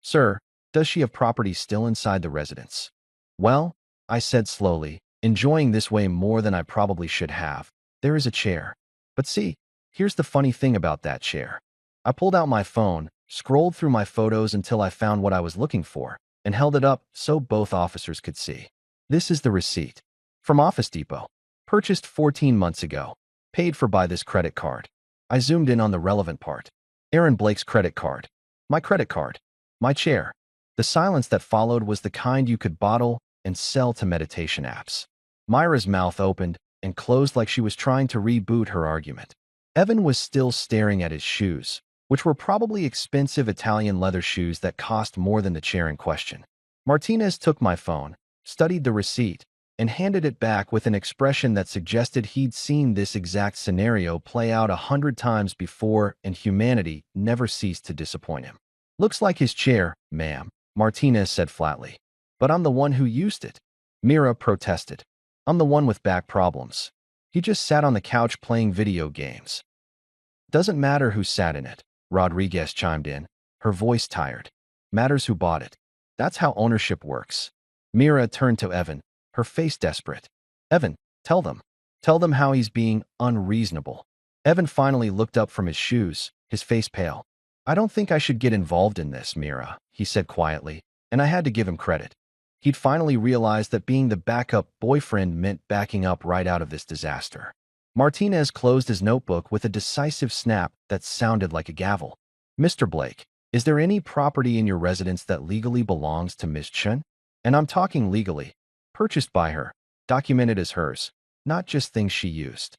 Sir, does she have property still inside the residence? Well, I said slowly, enjoying this way more than I probably should have. There is a chair. But see, here's the funny thing about that chair. I pulled out my phone, scrolled through my photos until I found what I was looking for, and held it up so both officers could see. This is the receipt. From Office Depot. Purchased 14 months ago. Paid for by this credit card. I zoomed in on the relevant part. Aaron Blake's credit card. My credit card. My chair. The silence that followed was the kind you could bottle and sell to meditation apps. Myra's mouth opened and closed like she was trying to reboot her argument. Evan was still staring at his shoes, which were probably expensive Italian leather shoes that cost more than the chair in question. Martinez took my phone, studied the receipt, and handed it back with an expression that suggested he'd seen this exact scenario play out 100 times before and humanity never ceased to disappoint him. Looks like his chair, ma'am, Martinez said flatly. But I'm the one who used it. Mira protested. I'm the one with back problems. He just sat on the couch playing video games. Doesn't matter who sat in it, Rodriguez chimed in, her voice tired. Matters who bought it. That's how ownership works. Mira turned to Evan, her face desperate. Evan, tell them. Tell them how he's being unreasonable. Evan finally looked up from his shoes, his face pale. I don't think I should get involved in this, Mira, he said quietly, and I had to give him credit. He'd finally realized that being the backup boyfriend meant backing up right out of this disaster. Martinez closed his notebook with a decisive snap that sounded like a gavel. Mr. Blake, Is there any property in your residence that legally belongs to Miss Chen? And I'm talking legally. Purchased by her, documented as hers, not just things she used.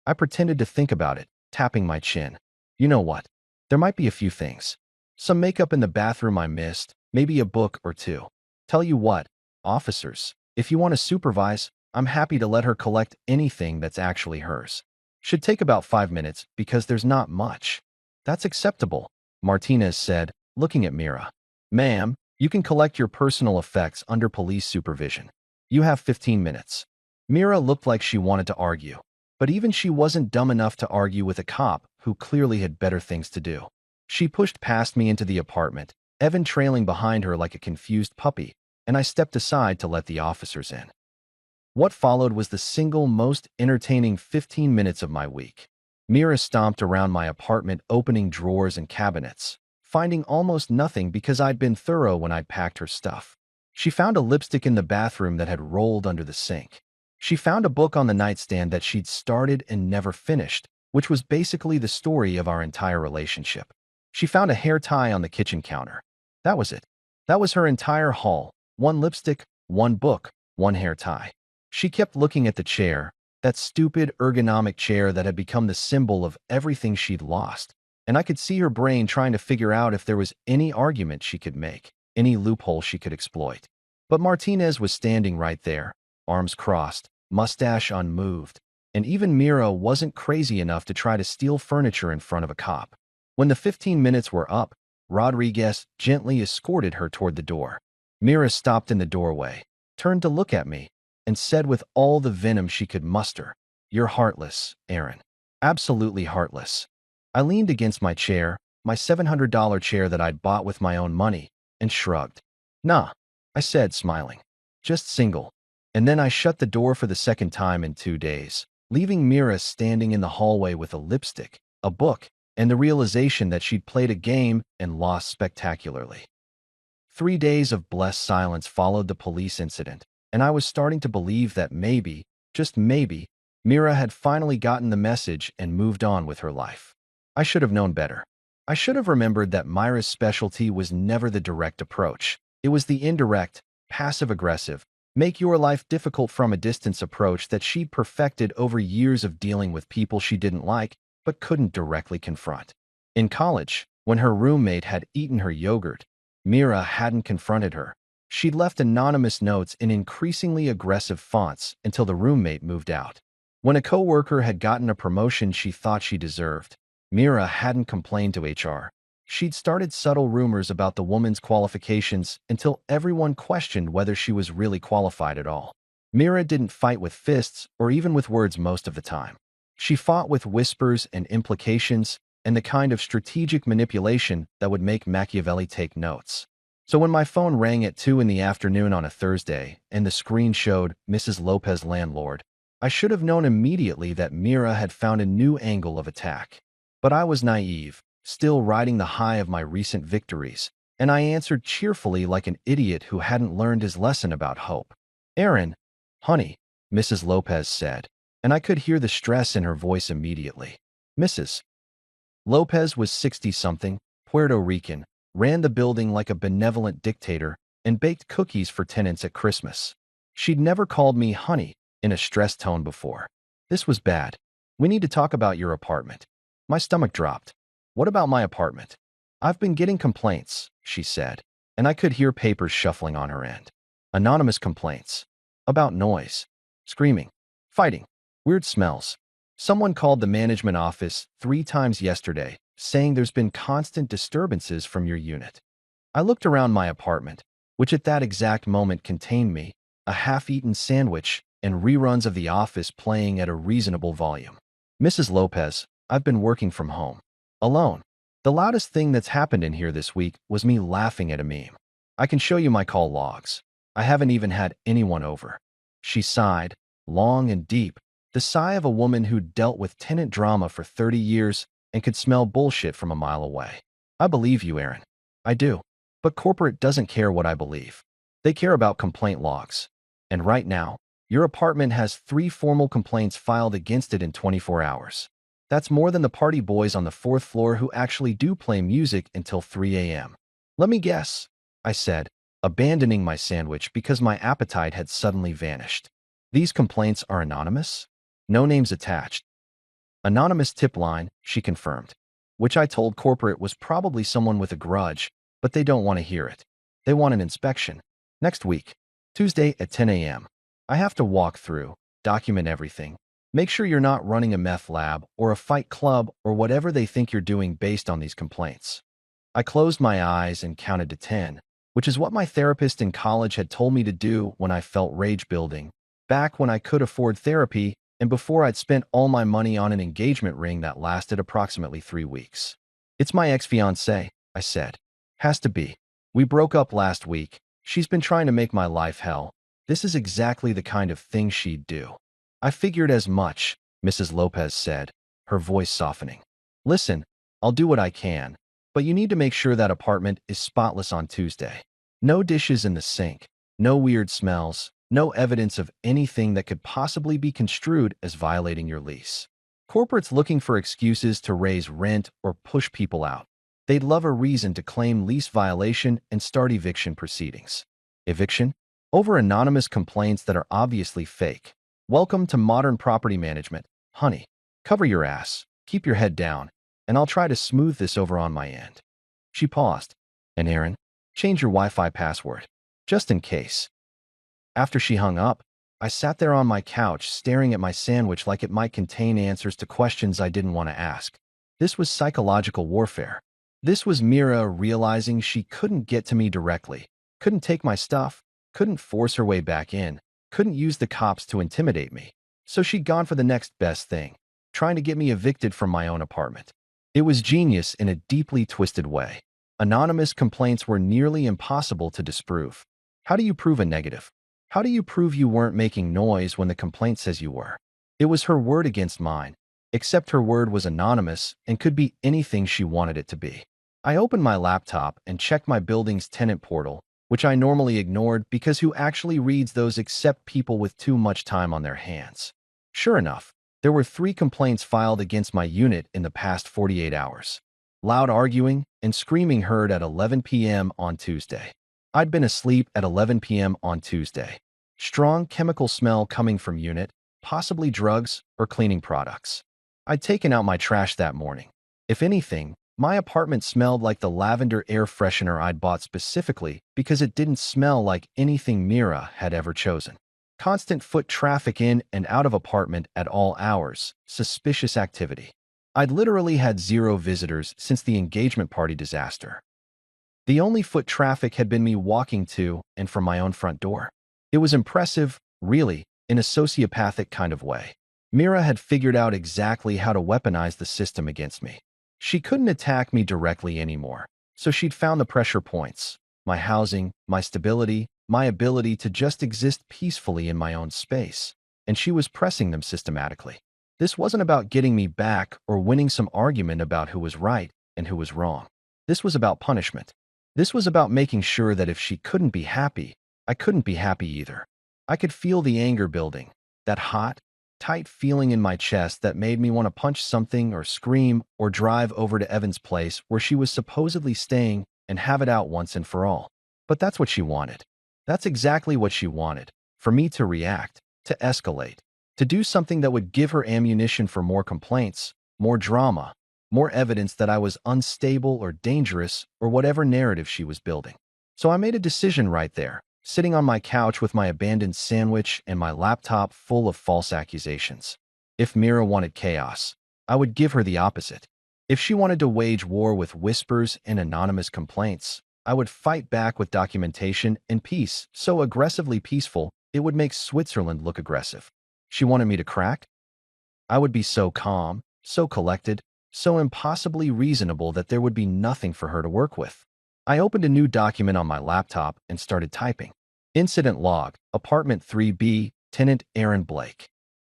I pretended to think about it, tapping my chin. You know what? There might be a few things. Some makeup in the bathroom I missed, maybe a book or two. Tell you what, officers, if you want to supervise, I'm happy to let her collect anything that's actually hers. Should take about 5 minutes because there's not much. That's acceptable, Martinez said, looking at Mira. Ma'am, you can collect your personal effects under police supervision. You have 15 minutes. Mira looked like she wanted to argue, but even she wasn't dumb enough to argue with a cop who clearly had better things to do. She pushed past me into the apartment, Evan trailing behind her like a confused puppy, and I stepped aside to let the officers in. What followed was the single most entertaining 15 minutes of my week. Mira stomped around my apartment opening drawers and cabinets, finding almost nothing because I'd been thorough when I'd packed her stuff. She found a lipstick in the bathroom that had rolled under the sink. She found a book on the nightstand that she'd started and never finished, which was basically the story of our entire relationship. She found a hair tie on the kitchen counter. That was it. That was her entire haul. One lipstick, one book, one hair tie. She kept looking at the chair, that stupid ergonomic chair that had become the symbol of everything she'd lost, and I could see her brain trying to figure out if there was any argument she could make, any loophole she could exploit. But Martinez was standing right there, arms crossed, mustache unmoved, and even Mira wasn't crazy enough to try to steal furniture in front of a cop. When the 15 minutes were up, Rodriguez gently escorted her toward the door. Mira stopped in the doorway, turned to look at me, and said with all the venom she could muster, "You're heartless, Aaron. Absolutely heartless." I leaned against my chair, my $700 chair that I'd bought with my own money, and shrugged. "Nah," I said, smiling. "Just single." And then I shut the door for the second time in 2 days, leaving Mira standing in the hallway with a lipstick, a book, and the realization that she'd played a game and lost spectacularly. 3 days of blessed silence followed the police incident, and I was starting to believe that maybe, just maybe, Mira had finally gotten the message and moved on with her life. I should have known better. I should have remembered that Myra's specialty was never the direct approach. It was the indirect, passive-aggressive, make your life difficult from a distance approach that she'd perfected over years of dealing with people she didn't like but couldn't directly confront. In college, when her roommate had eaten her yogurt, Mira hadn't confronted her. She'd left anonymous notes in increasingly aggressive fonts until the roommate moved out. When a coworker had gotten a promotion she thought she deserved, Mira hadn't complained to HR. She'd started subtle rumors about the woman's qualifications until everyone questioned whether she was really qualified at all. Mira didn't fight with fists or even with words most of the time. She fought with whispers and implications and the kind of strategic manipulation that would make Machiavelli take notes. So when my phone rang at 2 in the afternoon on a Thursday and the screen showed Mrs. Lopez landlord, I should have known immediately that Mira had found a new angle of attack. But I was naive, still riding the high of my recent victories, and I answered cheerfully like an idiot who hadn't learned his lesson about hope. "Aaron, honey," Mrs. Lopez said, and I could hear the stress in her voice immediately. Mrs. Lopez was 60-something, Puerto Rican, ran the building like a benevolent dictator, and baked cookies for tenants at Christmas. She'd never called me honey in a stressed tone before. This was bad. "We need to talk about your apartment." My stomach dropped. "What about my apartment?" "I've been getting complaints," she said, and I could hear papers shuffling on her end. Anonymous complaints. About noise. Screaming. Fighting. Weird smells. Someone called the management office 3 times yesterday, saying there's been constant disturbances from your unit. I looked around my apartment, which at that exact moment contained me, a half-eaten sandwich, and reruns of The Office playing at a reasonable volume. "Mrs. Lopez, I've been working from home. Alone. The loudest thing that's happened in here this week was me laughing at a meme. I can show you my call logs. I haven't even had anyone over." She sighed, long and deep, the sigh of a woman who'd dealt with tenant drama for 30 years and could smell bullshit from a mile away. "I believe you, Aaron. I do. But corporate doesn't care what I believe. They care about complaint logs. And right now, your apartment has 3 formal complaints filed against it in 24 hours. That's more than the party boys on the fourth floor who actually do play music until 3 a.m. Let me guess, I said, abandoning my sandwich because my appetite had suddenly vanished. These complaints are anonymous? No names attached. Anonymous tip line, she confirmed, which I told corporate was probably someone with a grudge, but they don't want to hear it. They want an inspection. Next week, Tuesday at 10 a.m. I have to walk through, document everything. Make sure you're not running a meth lab or a fight club or whatever they think you're doing based on these complaints. I closed my eyes and counted to 10, which is what my therapist in college had told me to do when I felt rage building, back when I could afford therapy and before I'd spent all my money on an engagement ring that lasted approximately 3 weeks. It's my ex-fiancée, I said. Has to be. We broke up last week. She's been trying to make my life hell. This is exactly the kind of thing she'd do. I figured as much, Mrs. Lopez said, her voice softening. Listen, I'll do what I can, but you need to make sure that apartment is spotless on Tuesday. No dishes in the sink, no weird smells, no evidence of anything that could possibly be construed as violating your lease. Corporates looking for excuses to raise rent or push people out. They'd love a reason to claim lease violation and start eviction proceedings. Eviction? Over anonymous complaints that are obviously fake. Welcome to modern property management, honey. Cover your ass, keep your head down, and I'll try to smooth this over on my end. She paused. And Aaron, change your Wi-Fi password, just in case. After she hung up, I sat there on my couch staring at my sandwich like it might contain answers to questions I didn't want to ask. This was psychological warfare. This was Mira realizing she couldn't get to me directly, couldn't take my stuff, couldn't force her way back in, couldn't use the cops to intimidate me. So she'd gone for the next best thing, trying to get me evicted from my own apartment. It was genius in a deeply twisted way. Anonymous complaints were nearly impossible to disprove. How do you prove a negative? How do you prove you weren't making noise when the complaint says you were? It was her word against mine, except her word was anonymous and could be anything she wanted it to be. I opened my laptop and checked my building's tenant portal, which I normally ignored because who actually reads those except people with too much time on their hands? Sure enough, there were 3 complaints filed against my unit in the past 48 hours. Loud arguing and screaming heard at 11 p.m. on Tuesday. I'd been asleep at 11 p.m. on Tuesday. Strong chemical smell coming from unit, possibly drugs or cleaning products. I'd taken out my trash that morning. If anything, my apartment smelled like the lavender air freshener I'd bought specifically because it didn't smell like anything Mira had ever chosen. Constant foot traffic in and out of apartment at all hours, suspicious activity. I'd literally had 0 visitors since the engagement party disaster. The only foot traffic had been me walking to and from my own front door. It was impressive, really, in a sociopathic kind of way. Mira had figured out exactly how to weaponize the system against me. She couldn't attack me directly anymore, so she'd found the pressure points: my housing, my stability, my ability to just exist peacefully in my own space, and she was pressing them systematically. This wasn't about getting me back or winning some argument about who was right and who was wrong. This was about punishment. This was about making sure that if she couldn't be happy, I couldn't be happy either. I could feel the anger building, that hot, tight feeling in my chest that made me want to punch something or scream or drive over to Evan's place where she was supposedly staying and have it out once and for all. But that's what she wanted. That's exactly what she wanted, for me to react, to escalate, to do something that would give her ammunition for more complaints, more drama, more evidence that I was unstable or dangerous or whatever narrative she was building. So I made a decision right there, sitting on my couch with my abandoned sandwich and my laptop full of false accusations. If Mira wanted chaos, I would give her the opposite. If she wanted to wage war with whispers and anonymous complaints, I would fight back with documentation and peace, so aggressively peaceful it would make Switzerland look aggressive. She wanted me to crack? I would be so calm, so collected, so impossibly reasonable that there would be nothing for her to work with. I opened a new document on my laptop and started typing. Incident log, apartment 3B, tenant Aaron Blake.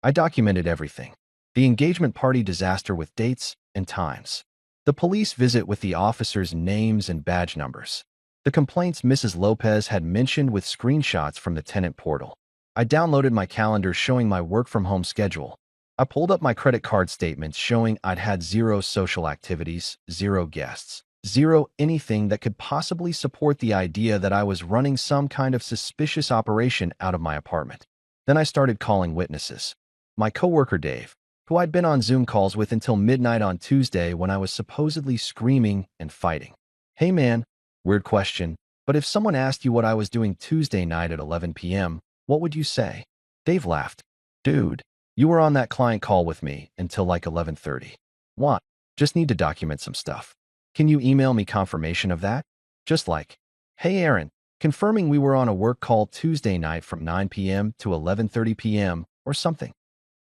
I documented everything. The engagement party disaster with dates and times. The police visit with the officers' names and badge numbers. The complaints Mrs. Lopez had mentioned with screenshots from the tenant portal. I downloaded my calendar showing my work-from-home schedule. I pulled up my credit card statements showing I'd had zero social activities, zero guests, zero anything that could possibly support the idea that I was running some kind of suspicious operation out of my apartment. Then I started calling witnesses. My coworker Dave, who I'd been on Zoom calls with until midnight on Tuesday when I was supposedly screaming and fighting. Hey man, weird question, but if someone asked you what I was doing Tuesday night at 11 p.m., what would you say? Dave laughed. Dude, you were on that client call with me until like 11:30. What? Just need to document some stuff. Can you email me confirmation of that? Just like, hey Aaron, confirming we were on a work call Tuesday night from 9 p.m. to 11:30 p.m. or something.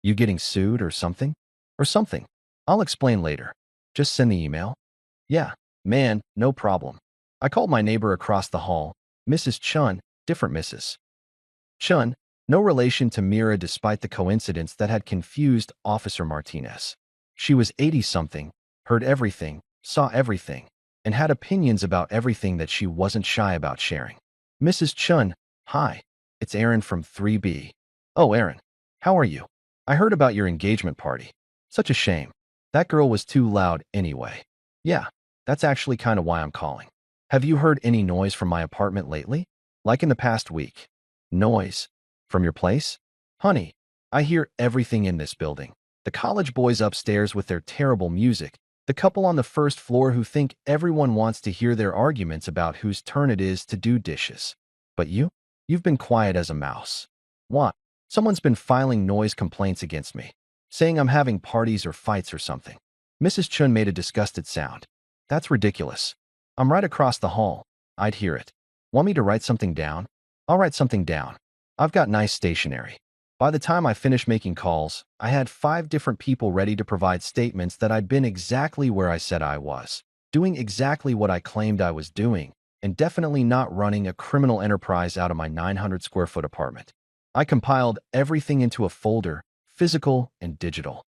You getting sued or something? Or something. I'll explain later. Just send the email. Yeah, man, no problem. I called my neighbor across the hall, Mrs. Chun, different Mrs. Chun, no relation to Mira despite the coincidence that had confused Officer Martinez. She was 80-something, heard everything, saw everything, and had opinions about everything that she wasn't shy about sharing. Mrs. Chun, hi, it's Aaron from 3B. Oh, Aaron, how are you? I heard about your engagement party. Such a shame. That girl was too loud anyway. Yeah, that's actually kind of why I'm calling. Have you heard any noise from my apartment lately? Like in the past week? Noise? From your place? Honey, I hear everything in this building. The college boys upstairs with their terrible music, the couple on the first floor who think everyone wants to hear their arguments about whose turn it is to do dishes. But you've been quiet as a mouse. What? Someone's been filing noise complaints against me, saying I'm having parties or fights or something. Mrs. Chun made a disgusted sound. That's ridiculous. I'm right across the hall. I'd hear it. Want me to write something down? I'll write something down. I've got nice stationery. By the time I finished making calls, I had 5 different people ready to provide statements that I'd been exactly where I said I was, doing exactly what I claimed I was doing, and definitely not running a criminal enterprise out of my 900 square foot apartment. I compiled everything into a folder, physical and digital,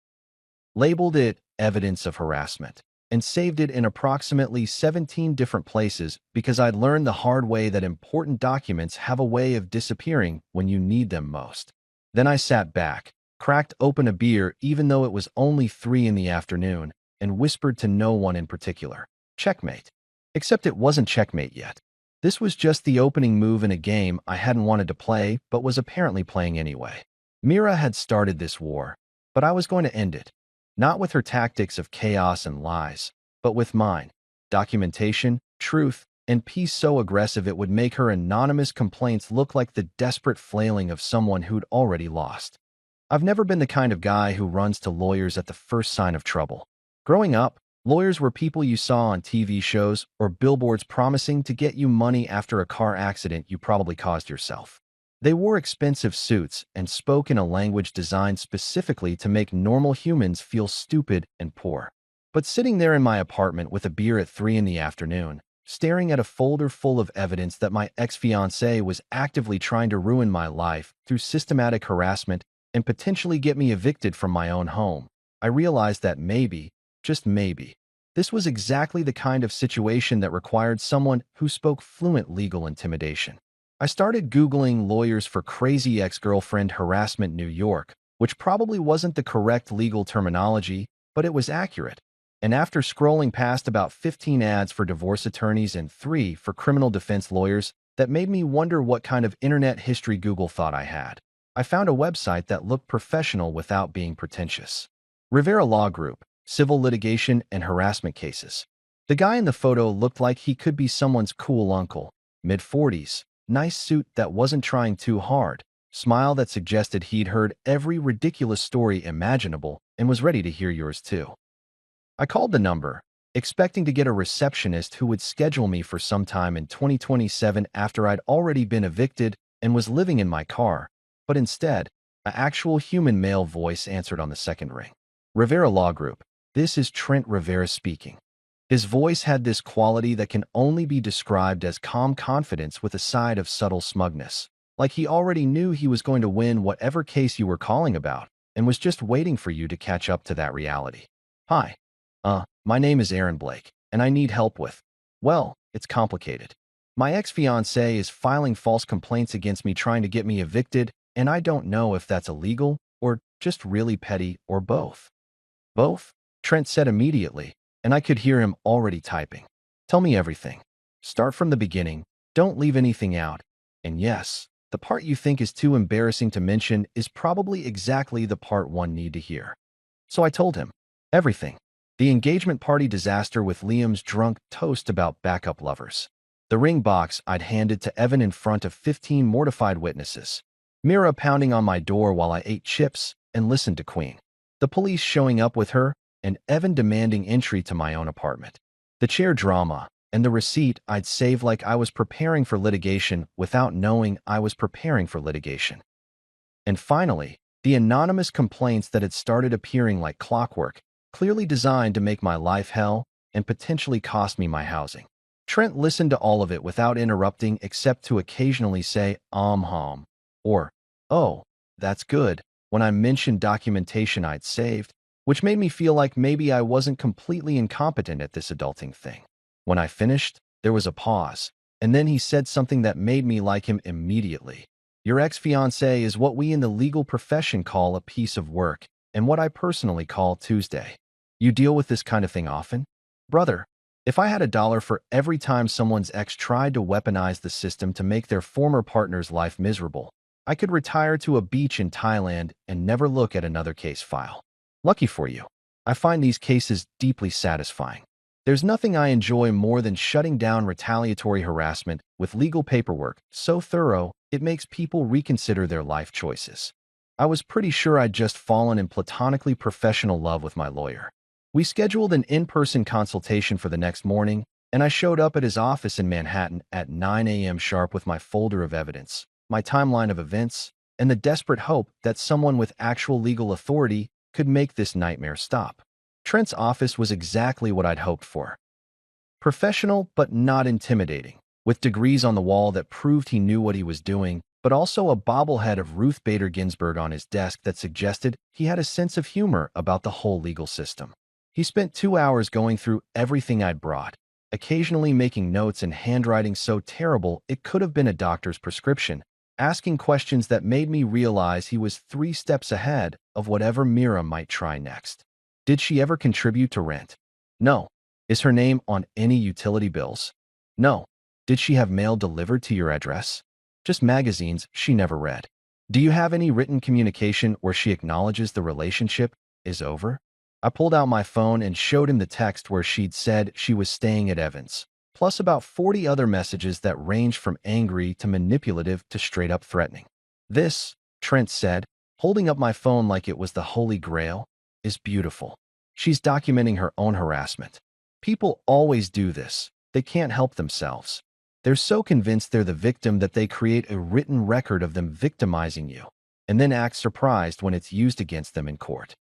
labeled it evidence of harassment, and saved it in approximately 17 different places because I'd learned the hard way that important documents have a way of disappearing when you need them most. Then I sat back, cracked open a beer even though it was only 3 in the afternoon, and whispered to no one in particular, checkmate. Except it wasn't checkmate yet. This was just the opening move in a game I hadn't wanted to play but was apparently playing anyway. Mira had started this war, but I was going to end it. Not with her tactics of chaos and lies, but with mine. Documentation, truth, and peace so aggressive it would make her anonymous complaints look like the desperate flailing of someone who'd already lost. I've never been the kind of guy who runs to lawyers at the first sign of trouble. Growing up, lawyers were people you saw on TV shows or billboards promising to get you money after a car accident you probably caused yourself. They wore expensive suits and spoke in a language designed specifically to make normal humans feel stupid and poor. But sitting there in my apartment with a beer at 3 in the afternoon, staring at a folder full of evidence that my ex-fiancée was actively trying to ruin my life through systematic harassment and potentially get me evicted from my own home, I realized that maybe, just maybe, this was exactly the kind of situation that required someone who spoke fluent legal intimidation. I started Googling lawyers for crazy ex-girlfriend harassment New York, which probably wasn't the correct legal terminology, but it was accurate. And after scrolling past about 15 ads for divorce attorneys and 3 for criminal defense lawyers, that made me wonder what kind of internet history Google thought I had. I found a website that looked professional without being pretentious. Rivera Law Group, Civil Litigation and Harassment Cases. The guy in the photo looked like he could be someone's cool uncle, mid-40s, nice suit that wasn't trying too hard, smile that suggested he'd heard every ridiculous story imaginable and was ready to hear yours too. I called the number, expecting to get a receptionist who would schedule me for some time in 2027 after I'd already been evicted and was living in my car, but instead, an actual human male voice answered on the second ring. Rivera Law Group, this is Trent Rivera speaking. His voice had this quality that can only be described as calm confidence with a side of subtle smugness, like he already knew he was going to win whatever case you were calling about and was just waiting for you to catch up to that reality. Hi. My name is Aaron Blake, and I need help with, well, it's complicated. My ex-fiancée is filing false complaints against me trying to get me evicted, and I don't know if that's illegal or just really petty, or both? Both, Trent said immediately, and I could hear him already typing. Tell me everything. Start from the beginning. Don't leave anything out. And yes, the part you think is too embarrassing to mention is probably exactly the part one need to hear. So I told him everything. The engagement party disaster with Liam's drunk toast about backup lovers. The ring box I'd handed to Evan in front of 15 mortified witnesses. Mira pounding on my door while I ate chips and listened to Queen. The police showing up with her, and Evan demanding entry to my own apartment. The chair drama, and the receipt I'd saved like I was preparing for litigation without knowing I was preparing for litigation. And finally, the anonymous complaints that had started appearing like clockwork, clearly designed to make my life hell and potentially cost me my housing. Trent listened to all of it without interrupting except to occasionally say, hum, or, oh, that's good, when I mentioned documentation I'd saved, which made me feel like maybe I wasn't completely incompetent at this adulting thing. When I finished, there was a pause, and then he said something that made me like him immediately. Your ex-fiancé is what we in the legal profession call a piece of work, and what I personally call Tuesday. You deal with this kind of thing often? Brother, if I had $1 for every time someone's ex tried to weaponize the system to make their former partner's life miserable, I could retire to a beach in Thailand and never look at another case file. Lucky for you. I find these cases deeply satisfying. There's nothing I enjoy more than shutting down retaliatory harassment with legal paperwork so thorough it makes people reconsider their life choices. I was pretty sure I'd just fallen in platonically professional love with my lawyer. We scheduled an in-person consultation for the next morning, and I showed up at his office in Manhattan at 9 a.m. sharp with my folder of evidence, my timeline of events, and the desperate hope that someone with actual legal authority could make this nightmare stop. Trent's office was exactly what I'd hoped for. Professional but not intimidating, with degrees on the wall that proved he knew what he was doing, but also a bobblehead of Ruth Bader Ginsburg on his desk that suggested he had a sense of humor about the whole legal system. He spent 2 hours going through everything I'd brought, occasionally making notes in handwriting so terrible it could have been a doctor's prescription, asking questions that made me realize he was 3 steps ahead of whatever Mira might try next. Did she ever contribute to rent? No. Is her name on any utility bills? No. Did she have mail delivered to your address? Just magazines she never read. Do you have any written communication where she acknowledges the relationship is over? I pulled out my phone and showed him the text where she'd said she was staying at Evans, plus about 40 other messages that ranged from angry to manipulative to straight up threatening. This, Trent said, holding up my phone like it was the Holy Grail, is beautiful. She's documenting her own harassment. People always do this. They can't help themselves. They're so convinced they're the victim that they create a written record of them victimizing you, and then act surprised when it's used against them in court.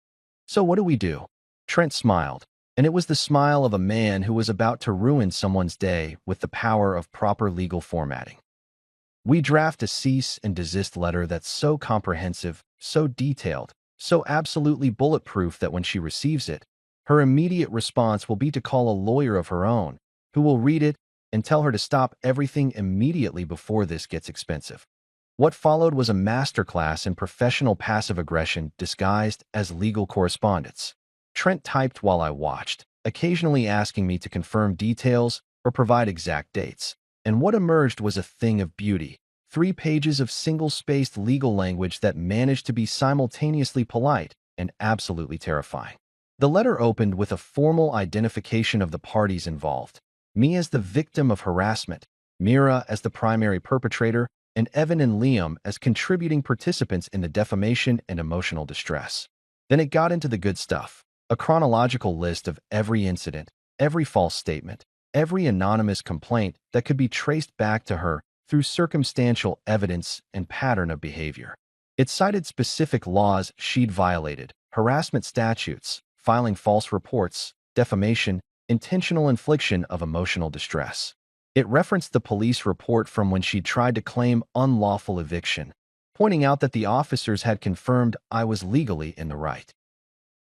So what do? Trent smiled, and it was the smile of a man who was about to ruin someone's day with the power of proper legal formatting. We draft a cease and desist letter that's so comprehensive, so detailed, so absolutely bulletproof that when she receives it, her immediate response will be to call a lawyer of her own, who will read it and tell her to stop everything immediately before this gets expensive. What followed was a masterclass in professional passive aggression disguised as legal correspondence. Trent typed while I watched, occasionally asking me to confirm details or provide exact dates. And what emerged was a thing of beauty. 3 pages of single-spaced legal language that managed to be simultaneously polite and absolutely terrifying. The letter opened with a formal identification of the parties involved. Me as the victim of harassment, Mira as the primary perpetrator, and Evan and Liam as contributing participants in the defamation and emotional distress. Then it got into the good stuff, a chronological list of every incident, every false statement, every anonymous complaint that could be traced back to her through circumstantial evidence and pattern of behavior. It cited specific laws she'd violated, harassment statutes, filing false reports, defamation, intentional infliction of emotional distress. It referenced the police report from when she'd tried to claim unlawful eviction, pointing out that the officers had confirmed I was legally in the right.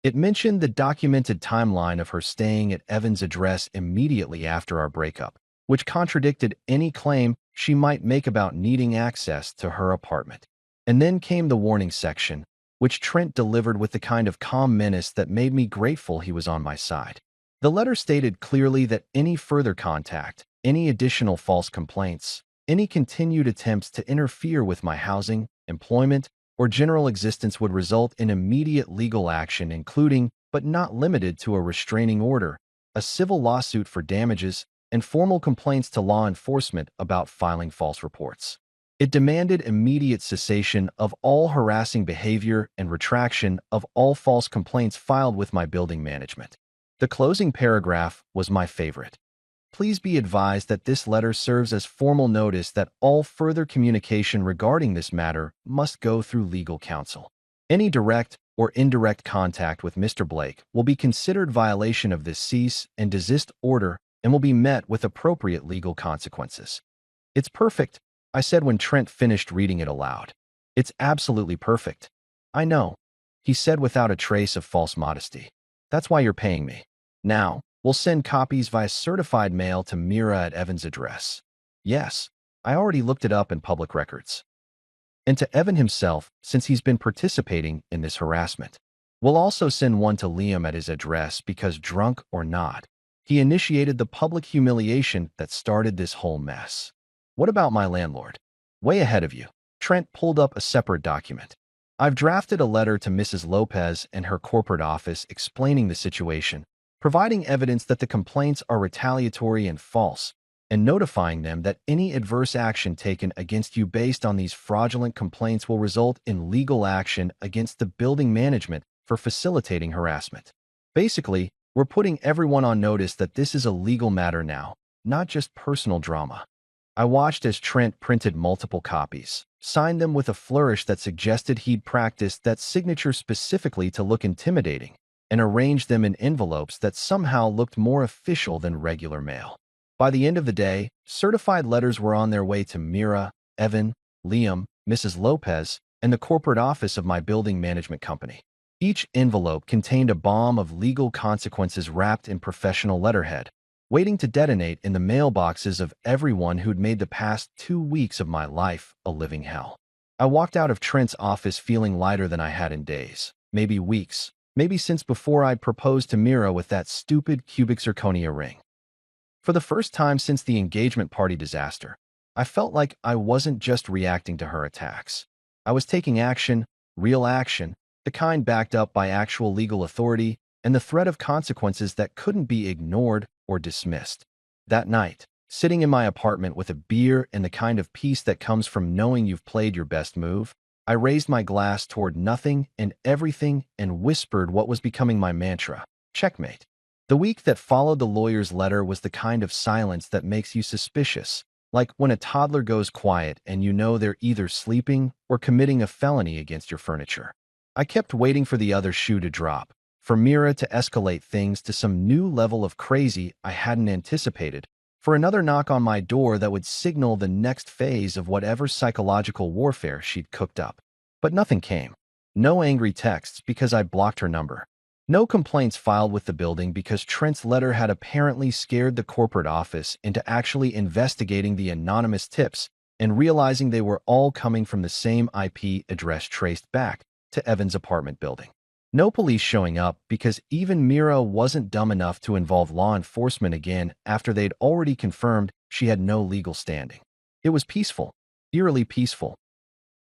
It mentioned the documented timeline of her staying at Evan's address immediately after our breakup, which contradicted any claim she might make about needing access to her apartment. And then came the warning section, which Trent delivered with the kind of calm menace that made me grateful he was on my side. The letter stated clearly that any further contact, any additional false complaints, any continued attempts to interfere with my housing, employment, or general existence would result in immediate legal action, including, but not limited to, a restraining order, a civil lawsuit for damages, and formal complaints to law enforcement about filing false reports. It demanded immediate cessation of all harassing behavior and retraction of all false complaints filed with my building management. The closing paragraph was my favorite. Please be advised that this letter serves as formal notice that all further communication regarding this matter must go through legal counsel. Any direct or indirect contact with Mr. Blake will be considered violation of this cease and desist order and will be met with appropriate legal consequences. It's perfect, I said when Trent finished reading it aloud. It's absolutely perfect. I know, he said without a trace of false modesty. That's why you're paying me. Now, we'll send copies via certified mail to Mira at Evan's address. Yes, I already looked it up in public records. And to Evan himself, since he's been participating in this harassment. We'll also send one to Liam at his address because, drunk or not, he initiated the public humiliation that started this whole mess. What about my landlord? Way ahead of you. Trent pulled up a separate document. I've drafted a letter to Mrs. Lopez and her corporate office explaining the situation, providing evidence that the complaints are retaliatory and false, and notifying them that any adverse action taken against you based on these fraudulent complaints will result in legal action against the building management for facilitating harassment. Basically, we're putting everyone on notice that this is a legal matter now, not just personal drama. I watched as Trent printed multiple copies, signed them with a flourish that suggested he'd practiced that signature specifically to look intimidating, and arranged them in envelopes that somehow looked more official than regular mail. By the end of the day, certified letters were on their way to Mira, Evan, Liam, Mrs. Lopez, and the corporate office of my building management company. Each envelope contained a bomb of legal consequences wrapped in professional letterhead, waiting to detonate in the mailboxes of everyone who'd made the past 2 weeks of my life a living hell. I walked out of Trent's office feeling lighter than I had in days, maybe weeks, maybe since before I'd proposed to Mira with that stupid cubic zirconia ring. For the first time since the engagement party disaster, I felt like I wasn't just reacting to her attacks. I was taking action, real action, the kind backed up by actual legal authority and the threat of consequences that couldn't be ignored or dismissed. That night, sitting in my apartment with a beer and the kind of peace that comes from knowing you've played your best move, I raised my glass toward nothing and everything and whispered what was becoming my mantra: checkmate. The week that followed the lawyer's letter was the kind of silence that makes you suspicious, like when a toddler goes quiet and you know they're either sleeping or committing a felony against your furniture. I kept waiting for the other shoe to drop, for Mira to escalate things to some new level of crazy I hadn't anticipated, for another knock on my door that would signal the next phase of whatever psychological warfare she'd cooked up. But nothing came. No angry texts because I blocked her number. No complaints filed with the building because Trent's letter had apparently scared the corporate office into actually investigating the anonymous tips and realizing they were all coming from the same IP address traced back to Evan's apartment building. No police showing up because even Mira wasn't dumb enough to involve law enforcement again after they'd already confirmed she had no legal standing. It was peaceful, eerily peaceful.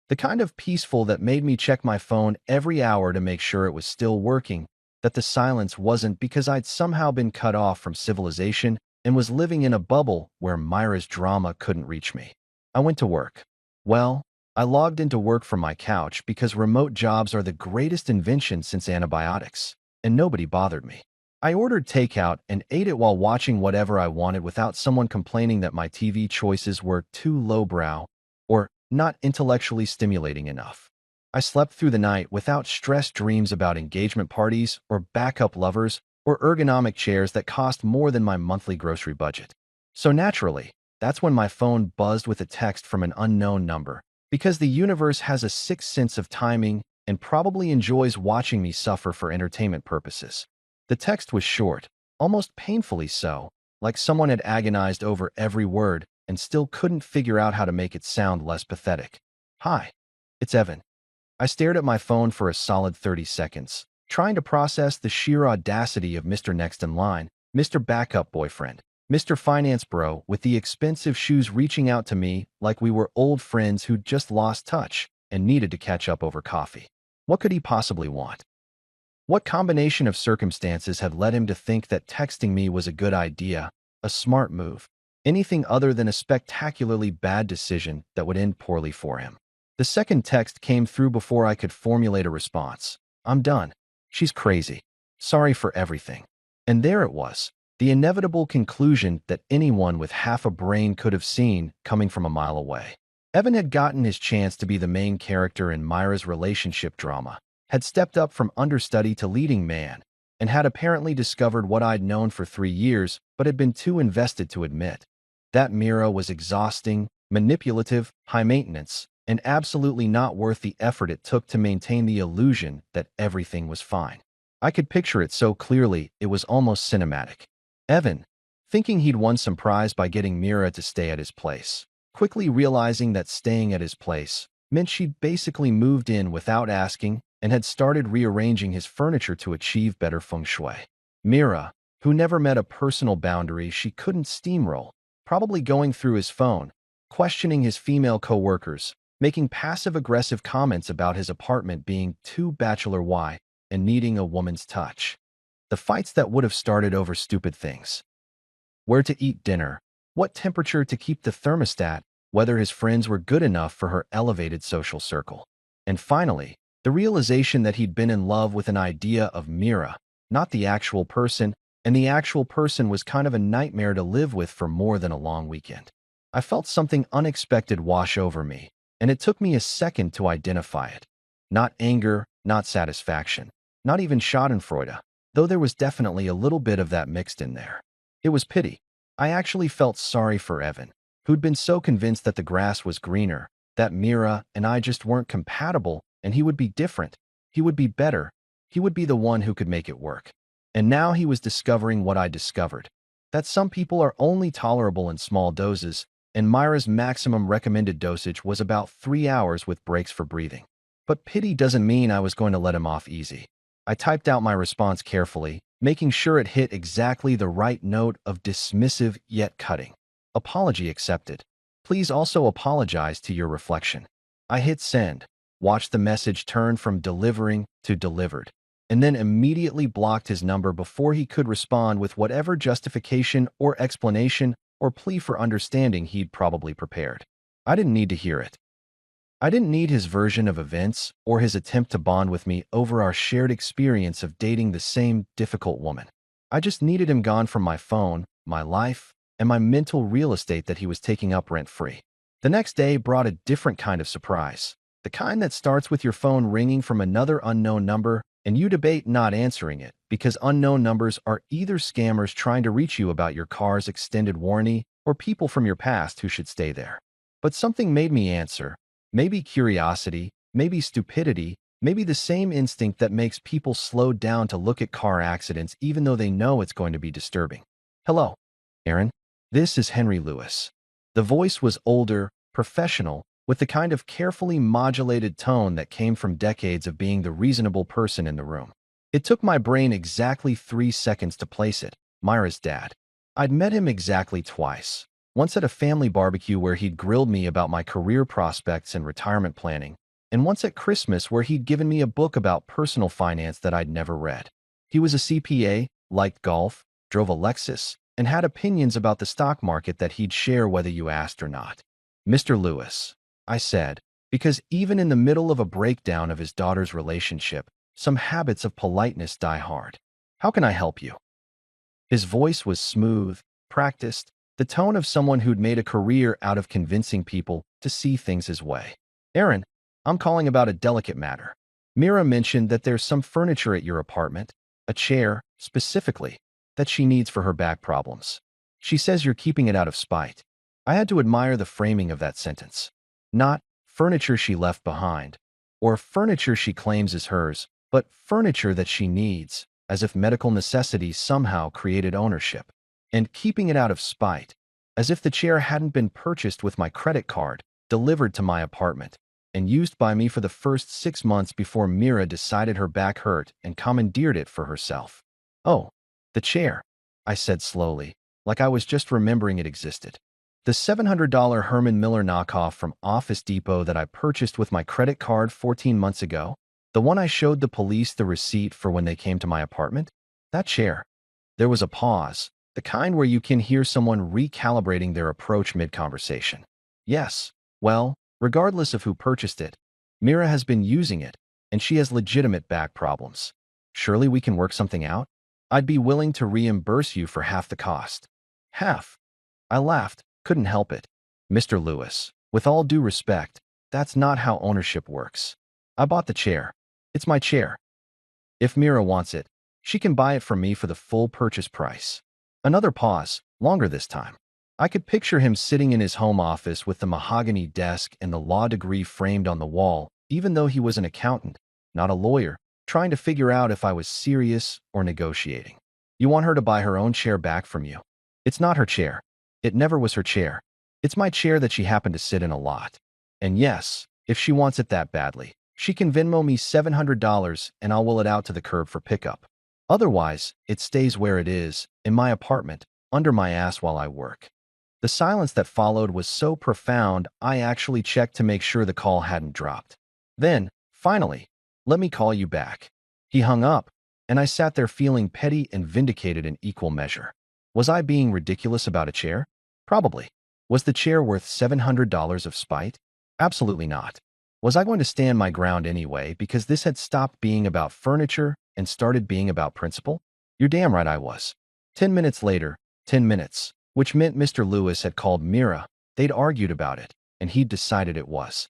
The kind of peaceful that made me check my phone every hour to make sure it was still working, that the silence wasn't because I'd somehow been cut off from civilization and was living in a bubble where Myra's drama couldn't reach me. I went to work. Well, I logged into work from my couch because remote jobs are the greatest invention since antibiotics, and nobody bothered me. I ordered takeout and ate it while watching whatever I wanted without someone complaining that my TV choices were too lowbrow or not intellectually stimulating enough. I slept through the night without stressed dreams about engagement parties or backup lovers or ergonomic chairs that cost more than my monthly grocery budget. So naturally, that's when my phone buzzed with a text from an unknown number, because the universe has a sixth sense of timing and probably enjoys watching me suffer for entertainment purposes. The text was short, almost painfully so, like someone had agonized over every word and still couldn't figure out how to make it sound less pathetic. Hi, it's Evan. I stared at my phone for a solid 30 seconds, trying to process the sheer audacity of Mr. Next in Line, Mr. Backup Boyfriend, Mr. Finance Bro with the expensive shoes reaching out to me like we were old friends who'd just lost touch and needed to catch up over coffee. What could he possibly want? What combination of circumstances had led him to think that texting me was a good idea, a smart move, anything other than a spectacularly bad decision that would end poorly for him? The second text came through before I could formulate a response. I'm done. She's crazy. Sorry for everything. And there it was, the inevitable conclusion that anyone with half a brain could have seen coming from a mile away. Evan had gotten his chance to be the main character in Myra's relationship drama, had stepped up from understudy to leading man, and had apparently discovered what I'd known for 3 years but had been too invested to admit. That Myra was exhausting, manipulative, high maintenance, and absolutely not worth the effort it took to maintain the illusion that everything was fine. I could picture it so clearly it was almost cinematic. Evan, thinking he'd won some prize by getting Myra to stay at his place, quickly realizing that staying at his place meant she'd basically moved in without asking and had started rearranging his furniture to achieve better feng shui. Myra, who never met a personal boundary she couldn't steamroll, probably going through his phone, questioning his female co-workers, making passive-aggressive comments about his apartment being too bachelor Y and needing a woman's touch. The fights that would have started over stupid things. Where to eat dinner, what temperature to keep the thermostat, whether his friends were good enough for her elevated social circle. And finally, the realization that he'd been in love with an idea of Myra, not the actual person, and the actual person was kind of a nightmare to live with for more than a long weekend. I felt something unexpected wash over me, and it took me a second to identify it. Not anger, not satisfaction, not even schadenfreude, though there was definitely a little bit of that mixed in there. It was pity. I actually felt sorry for Evan, who'd been so convinced that the grass was greener, that Myra and I just weren't compatible, and he would be different. He would be better. He would be the one who could make it work. And now he was discovering what I discovered, that some people are only tolerable in small doses, and Myra's maximum recommended dosage was about 3 hours with breaks for breathing. But pity doesn't mean I was going to let him off easy. I typed out my response carefully, making sure it hit exactly the right note of dismissive yet cutting. Apology accepted. Please also apologize to your reflection. I hit send, watched the message turn from delivering to delivered, and then immediately blocked his number before he could respond with whatever justification or explanation or plea for understanding he'd probably prepared. I didn't need to hear it. I didn't need his version of events or his attempt to bond with me over our shared experience of dating the same difficult woman. I just needed him gone from my phone, my life, and my mental real estate that he was taking up rent-free. The next day brought a different kind of surprise, the kind that starts with your phone ringing from another unknown number and you debate not answering it because unknown numbers are either scammers trying to reach you about your car's extended warranty or people from your past who should stay there. But something made me answer. Maybe curiosity, maybe stupidity, maybe the same instinct that makes people slow down to look at car accidents even though they know it's going to be disturbing. Hello, Aaron. This is Henry Lewis. The voice was older, professional, with the kind of carefully modulated tone that came from decades of being the reasonable person in the room. It took my brain exactly 3 seconds to place it. Myra's dad. I'd met him exactly twice. Once at a family barbecue where he'd grilled me about my career prospects and retirement planning, and once at Christmas where he'd given me a book about personal finance that I'd never read. He was a CPA, liked golf, drove a Lexus, and had opinions about the stock market that he'd share whether you asked or not. Mr. Lewis, I said, because even in the middle of a breakdown of his daughter's relationship, some habits of politeness die hard. How can I help you? His voice was smooth, practiced, the tone of someone who'd made a career out of convincing people to see things his way. Aaron, I'm calling about a delicate matter. Myra mentioned that there's some furniture at your apartment, a chair, specifically, that she needs for her back problems. She says you're keeping it out of spite. I had to admire the framing of that sentence. Not furniture she left behind, or furniture she claims is hers, but furniture that she needs, as if medical necessity somehow created ownership. And keeping it out of spite, as if the chair hadn't been purchased with my credit card, delivered to my apartment. and used by me for the first 6 months before Mira decided her back hurt and commandeered it for herself. Oh, the chair, I said slowly, like I was just remembering it existed. The $700 Herman Miller knockoff from Office Depot that I purchased with my credit card 14 months ago, the one I showed the police the receipt for when they came to my apartment? That chair. There was a pause, the kind where you can hear someone recalibrating their approach mid-conversation. Yes, well, regardless of who purchased it, Mira has been using it, and she has legitimate back problems. Surely we can work something out? I'd be willing to reimburse you for half the cost. Half? I laughed, couldn't help it. Mr. Lewis, with all due respect, that's not how ownership works. I bought the chair. It's my chair. If Mira wants it, she can buy it from me for the full purchase price. Another pause, longer this time. I could picture him sitting in his home office with the mahogany desk and the law degree framed on the wall, even though he was an accountant, not a lawyer, trying to figure out if I was serious or negotiating. You want her to buy her own chair back from you? It's not her chair. It never was her chair. It's my chair that she happened to sit in a lot. And yes, if she wants it that badly, she can Venmo me $700 and I'll will it out to the curb for pickup. Otherwise, it stays where it is, in my apartment, under my ass while I work. The silence that followed was so profound, I actually checked to make sure the call hadn't dropped. Then, finally, let me call you back. He hung up, and I sat there feeling petty and vindicated in equal measure. Was I being ridiculous about a chair? Probably. Was the chair worth $700 of spite? Absolutely not. Was I going to stand my ground anyway because this had stopped being about furniture and started being about principle? You're damn right I was. 10 minutes later, 10 minutes, which meant Mr. Lewis had called Mira, they'd argued about it, and he'd decided it was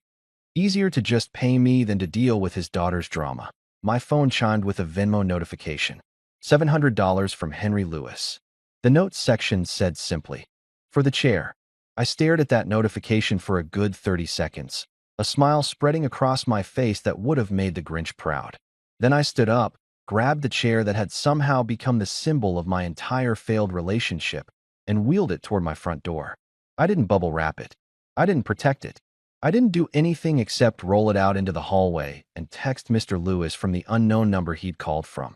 easier to just pay me than to deal with his daughter's drama. My phone chimed with a Venmo notification. $700 from Henry Lewis. The notes section said simply, "For the chair." I stared at that notification for a good 30 seconds, a smile spreading across my face that would have made the Grinch proud. Then I stood up, grabbed the chair that had somehow become the symbol of my entire failed relationship, and wheeled it toward my front door. I didn't bubble wrap it. I didn't protect it. I didn't do anything except roll it out into the hallway and text Mr. Lewis from the unknown number he'd called from.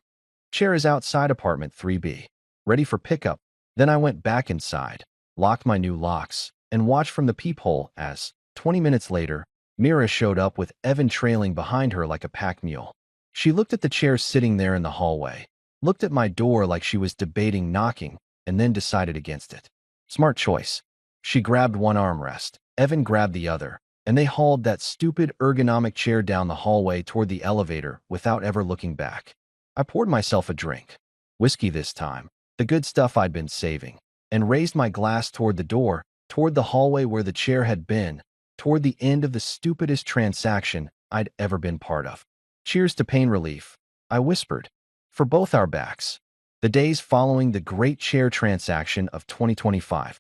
Chair is outside apartment 3B. Ready for pickup. Then I went back inside, locked my new locks, and watched from the peephole as, 20 minutes later, Mira showed up with Evan trailing behind her like a pack mule. She looked at the chair sitting there in the hallway, looked at my door like she was debating knocking, and then decided against it. Smart choice. She grabbed one armrest, Evan grabbed the other, and they hauled that stupid ergonomic chair down the hallway toward the elevator without ever looking back. I poured myself a drink. Whiskey this time, the good stuff I'd been saving, and raised my glass toward the door, toward the hallway where the chair had been, toward the end of the stupidest transaction I'd ever been part of. Cheers to pain relief, I whispered, for both our backs. The days following the great chair transaction of 2025,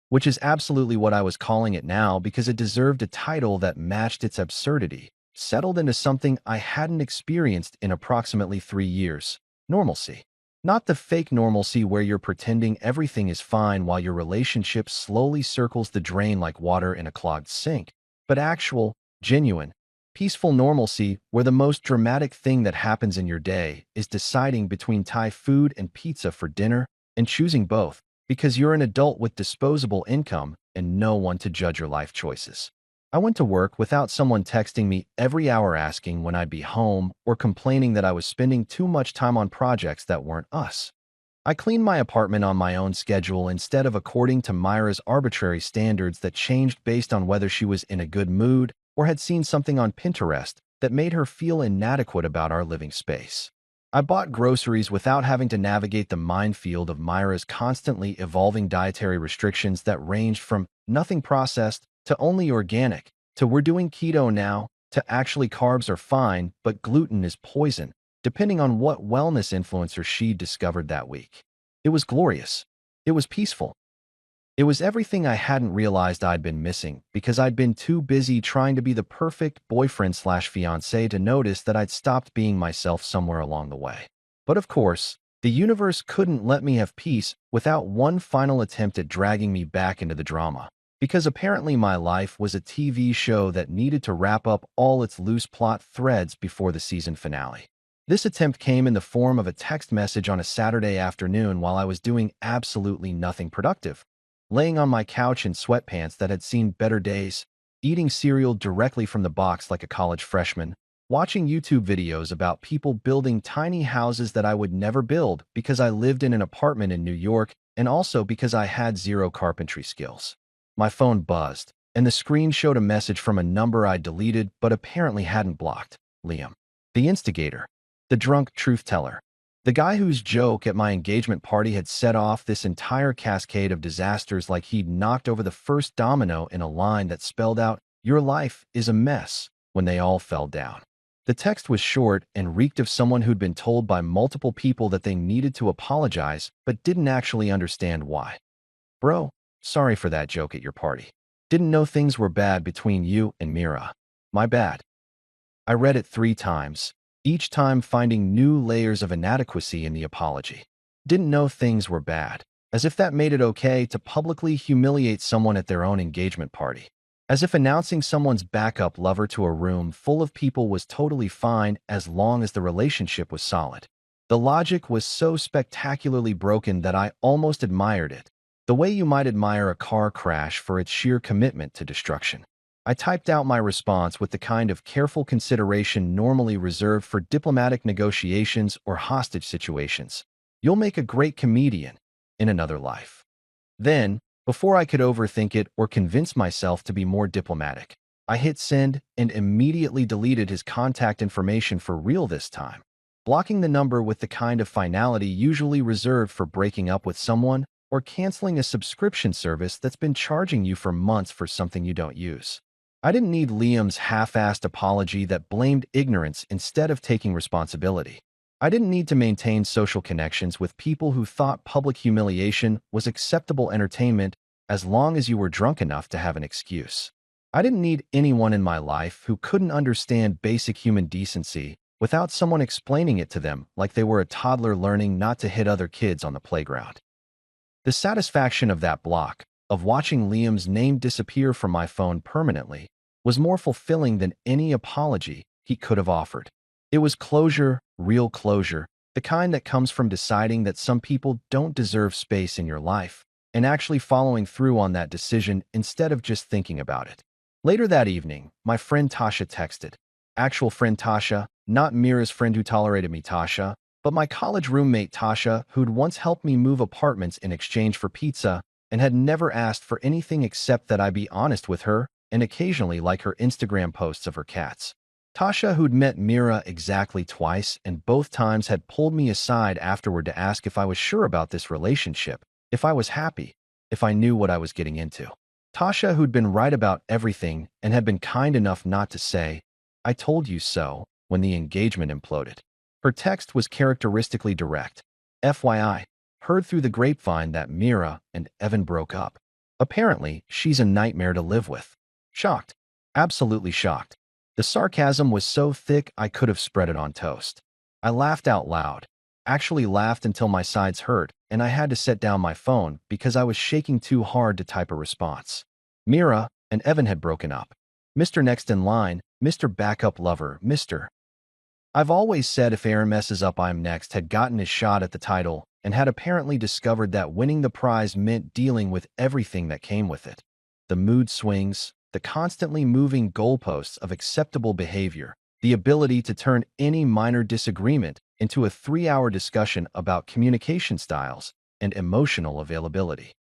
which is absolutely what I was calling it now because it deserved a title that matched its absurdity, settled into something I hadn't experienced in approximately 3 years. Normalcy. Not the fake normalcy where you're pretending everything is fine while your relationship slowly circles the drain like water in a clogged sink, but actual, genuine, peaceful normalcy where the most dramatic thing that happens in your day is deciding between Thai food and pizza for dinner and choosing both because you're an adult with disposable income and no one to judge your life choices. I went to work without someone texting me every hour asking when I'd be home or complaining that I was spending too much time on projects that weren't us. I cleaned my apartment on my own schedule instead of according to Myra's arbitrary standards that changed based on whether she was in a good mood or had seen something on Pinterest that made her feel inadequate about our living space. I bought groceries without having to navigate the minefield of Myra's constantly evolving dietary restrictions that ranged from nothing processed to only organic, to we're doing keto now, to actually carbs are fine, but gluten is poison, depending on what wellness influencer she discovered that week. It was glorious. It was peaceful. It was everything I hadn't realized I'd been missing because I'd been too busy trying to be the perfect boyfriend/fiancé to notice that I'd stopped being myself somewhere along the way. But of course, the universe couldn't let me have peace without one final attempt at dragging me back into the drama. because apparently my life was a TV show that needed to wrap up all its loose plot threads before the season finale. This attempt came in the form of a text message on a Saturday afternoon while I was doing absolutely nothing productive, laying on my couch in sweatpants that had seen better days, eating cereal directly from the box like a college freshman, watching YouTube videos about people building tiny houses that I would never build because I lived in an apartment in New York and also because I had zero carpentry skills. My phone buzzed, and the screen showed a message from a number I deleted but apparently hadn't blocked. Liam. The instigator. The drunk truth teller. The guy whose joke at my engagement party had set off this entire cascade of disasters like he'd knocked over the first domino in a line that spelled out, "Your life is a mess," when they all fell down. The text was short and reeked of someone who'd been told by multiple people that they needed to apologize but didn't actually understand why. Bro, sorry for that joke at your party. Didn't know things were bad between you and Mira. My bad. I read it 3 times, each time finding new layers of inadequacy in the apology. Didn't know things were bad, as if that made it okay to publicly humiliate someone at their own engagement party. As if announcing someone's backup lover to a room full of people was totally fine as long as the relationship was solid. The logic was so spectacularly broken that I almost admired it, the way you might admire a car crash for its sheer commitment to destruction. I typed out my response with the kind of careful consideration normally reserved for diplomatic negotiations or hostage situations. You'll make a great comedian in another life. Then, before I could overthink it or convince myself to be more diplomatic, I hit send and immediately deleted his contact information for real this time, blocking the number with the kind of finality usually reserved for breaking up with someone or canceling a subscription service that's been charging you for months for something you don't use. I didn't need Liam's half-assed apology that blamed ignorance instead of taking responsibility. I didn't need to maintain social connections with people who thought public humiliation was acceptable entertainment as long as you were drunk enough to have an excuse. I didn't need anyone in my life who couldn't understand basic human decency without someone explaining it to them like they were a toddler learning not to hit other kids on the playground. The satisfaction of that block, of watching Liam's name disappear from my phone permanently, was more fulfilling than any apology he could have offered. It was closure, real closure, the kind that comes from deciding that some people don't deserve space in your life, and actually following through on that decision instead of just thinking about it. Later that evening, my friend Tasha texted. Actual friend Tasha, not Mira's friend who tolerated me Tasha, but my college roommate Tasha, who'd once helped me move apartments in exchange for pizza and had never asked for anything except that I be honest with her and occasionally like her Instagram posts of her cats. Tasha, who'd met Mira exactly twice and both times had pulled me aside afterward to ask if I was sure about this relationship, if I was happy, if I knew what I was getting into. Tasha, who'd been right about everything and had been kind enough not to say, "I told you so," when the engagement imploded. Her text was characteristically direct. FYI, heard through the grapevine that Mira and Evan broke up. Apparently, she's a nightmare to live with. Shocked. Absolutely shocked. The sarcasm was so thick I could have spread it on toast. I laughed out loud. Actually laughed until my sides hurt, and I had to set down my phone because I was shaking too hard to type a response. Mira and Evan had broken up. Mr. Next in line, Mr. Backup Lover, Mr. I've always said if Aaron messes up I'm next had gotten his shot at the title and had apparently discovered that winning the prize meant dealing with everything that came with it. The mood swings, the constantly moving goalposts of acceptable behavior, the ability to turn any minor disagreement into a 3-hour discussion about communication styles and emotional availability.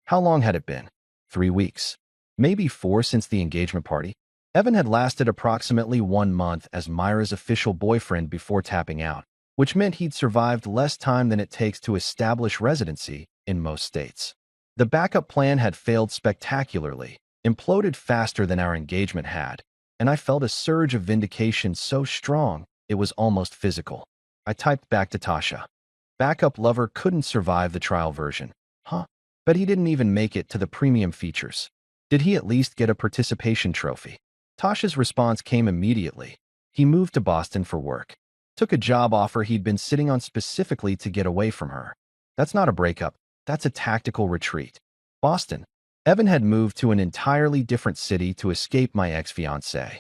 How long had it been? 3 weeks. Maybe 4 since the engagement party. Evan had lasted approximately 1 month as Myra's official boyfriend before tapping out, which meant he'd survived less time than it takes to establish residency in most states. The backup plan had failed spectacularly, imploded faster than our engagement had, and I felt a surge of vindication so strong it was almost physical. I typed back to Tasha. Backup Lover couldn't survive the trial version. Huh? But he didn't even make it to the premium features. Did he at least get a participation trophy? Tasha's response came immediately. He moved to Boston for work. Took a job offer he'd been sitting on specifically to get away from her. That's not a breakup. That's a tactical retreat. Boston. Evan had moved to an entirely different city to escape my ex-fiancée.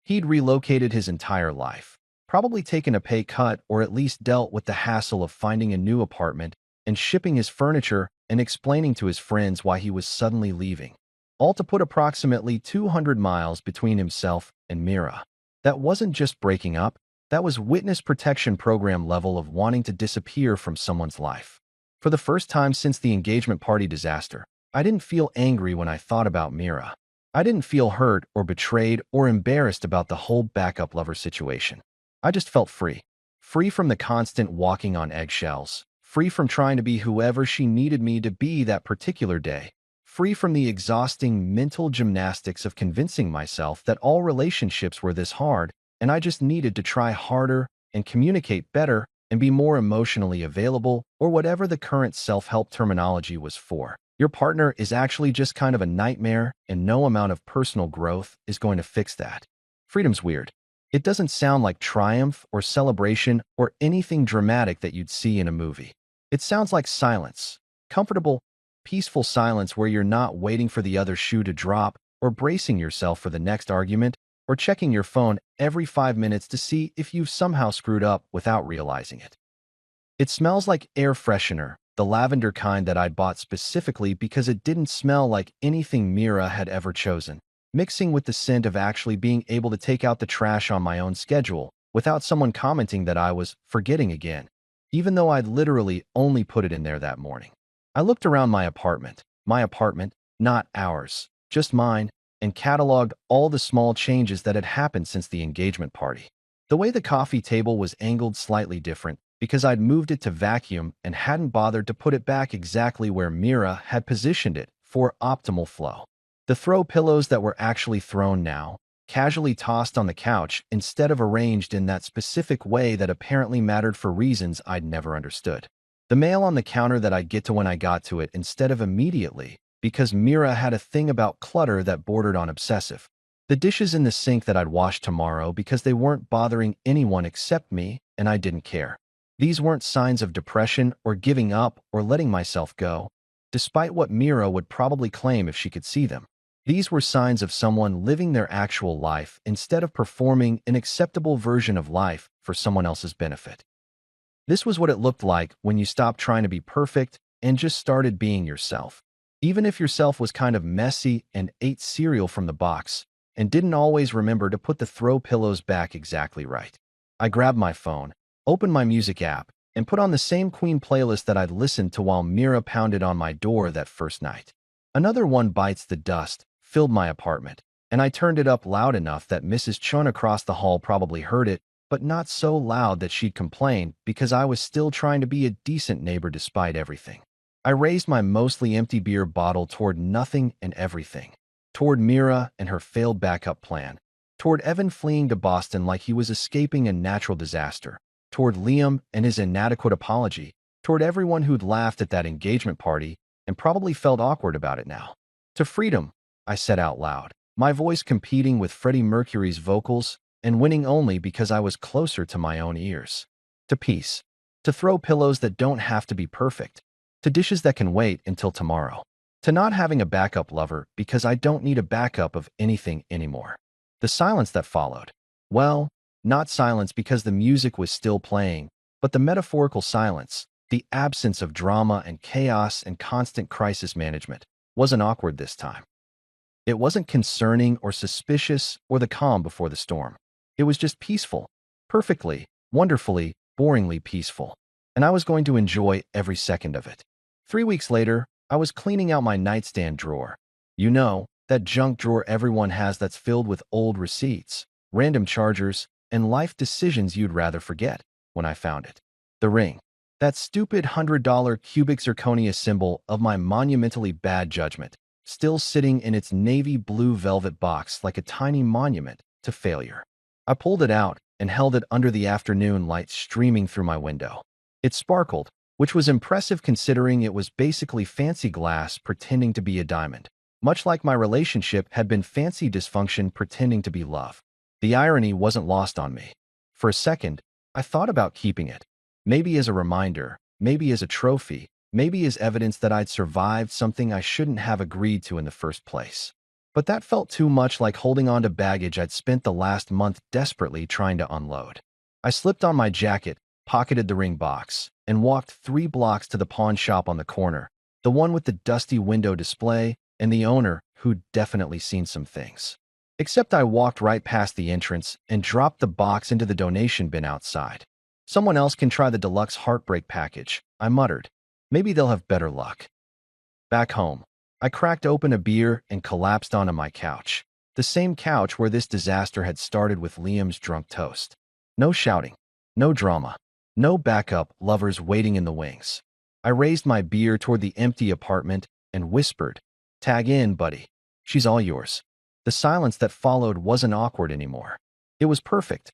He'd relocated his entire life, probably taken a pay cut or at least dealt with the hassle of finding a new apartment and shipping his furniture and explaining to his friends why he was suddenly leaving, all to put approximately 200 miles between himself and Mira. That wasn't just breaking up, that was witness protection program level of wanting to disappear from someone's life. For the first time since the engagement party disaster, I didn't feel angry when I thought about Mira. I didn't feel hurt or betrayed or embarrassed about the whole backup lover situation. I just felt free. Free from the constant walking on eggshells. Free from trying to be whoever she needed me to be that particular day. Free from the exhausting mental gymnastics of convincing myself that all relationships were this hard and I just needed to try harder and communicate better and be more emotionally available or whatever the current self-help terminology was for. Your partner is actually just kind of a nightmare, and no amount of personal growth is going to fix that. Freedom's weird. It doesn't sound like triumph or celebration or anything dramatic that you'd see in a movie. It sounds like silence. Comfortable, peaceful silence where you're not waiting for the other shoe to drop or bracing yourself for the next argument or checking your phone every 5 minutes to see if you've somehow screwed up without realizing it. It smells like air freshener, the lavender kind that I'd bought specifically because it didn't smell like anything Mira had ever chosen, mixing with the scent of actually being able to take out the trash on my own schedule without someone commenting that I was forgetting again, even though I'd literally only put it in there that morning. I looked around my apartment, not ours, just mine, and cataloged all the small changes that had happened since the engagement party. The way the coffee table was angled slightly different, because I'd moved it to vacuum and hadn't bothered to put it back exactly where Mira had positioned it for optimal flow. The throw pillows that were actually thrown now, casually tossed on the couch instead of arranged in that specific way that apparently mattered for reasons I'd never understood. The mail on the counter that I'd get to when I got to it instead of immediately, because Mira had a thing about clutter that bordered on obsessive. The dishes in the sink that I'd wash tomorrow because they weren't bothering anyone except me, and I didn't care. These weren't signs of depression or giving up or letting myself go, despite what Mira would probably claim if she could see them. These were signs of someone living their actual life instead of performing an acceptable version of life for someone else's benefit. This was what it looked like when you stopped trying to be perfect and just started being yourself. Even if yourself was kind of messy and ate cereal from the box and didn't always remember to put the throw pillows back exactly right. I grabbed my phone, opened my music app, and put on the same Queen playlist that I'd listened to while Mira pounded on my door that first night. Another One Bites the Dust filled my apartment, and I turned it up loud enough that Mrs. Chun across the hall probably heard it, but not so loud that she'd complain because I was still trying to be a decent neighbor despite everything. I raised my mostly empty beer bottle toward nothing and everything, toward Mira and her failed backup plan, toward Evan fleeing to Boston like he was escaping a natural disaster, toward Liam and his inadequate apology, toward everyone who'd laughed at that engagement party and probably felt awkward about it now. To freedom, I said out loud, my voice competing with Freddie Mercury's vocals and winning only because I was closer to my own ears. To peace. To throw pillows that don't have to be perfect. To dishes that can wait until tomorrow. To not having a backup lover because I don't need a backup of anything anymore. The silence that followed. Well, not silence because the music was still playing, but the metaphorical silence, the absence of drama and chaos and constant crisis management, wasn't awkward this time. It wasn't concerning or suspicious or the calm before the storm. It was just peaceful, perfectly, wonderfully, boringly peaceful, and I was going to enjoy every second of it. 3 weeks later, I was cleaning out my nightstand drawer. You know, that junk drawer everyone has that's filled with old receipts, random chargers, and life decisions you'd rather forget, when I found it. The ring. That stupid $100 cubic zirconia symbol of my monumentally bad judgment, still sitting in its navy blue velvet box like a tiny monument to failure. I pulled it out and held it under the afternoon light streaming through my window. It sparkled, which was impressive considering it was basically fancy glass pretending to be a diamond, much like my relationship had been fancy dysfunction pretending to be love. The irony wasn't lost on me. For a second, I thought about keeping it, maybe as a reminder, maybe as a trophy, maybe as evidence that I'd survived something I shouldn't have agreed to in the first place. But that felt too much like holding on to baggage I'd spent the last month desperately trying to unload. I slipped on my jacket, pocketed the ring box, and walked 3 blocks to the pawn shop on the corner, the one with the dusty window display and the owner who'd definitely seen some things. Except I walked right past the entrance and dropped the box into the donation bin outside. Someone else can try the deluxe heartbreak package, I muttered. Maybe they'll have better luck. Back home, I cracked open a beer and collapsed onto my couch. The same couch where this disaster had started with Liam's drunk toast. No shouting, no drama, no backup lovers waiting in the wings. I raised my beer toward the empty apartment and whispered, "Tag in, buddy. She's all yours." The silence that followed wasn't awkward anymore. It was perfect,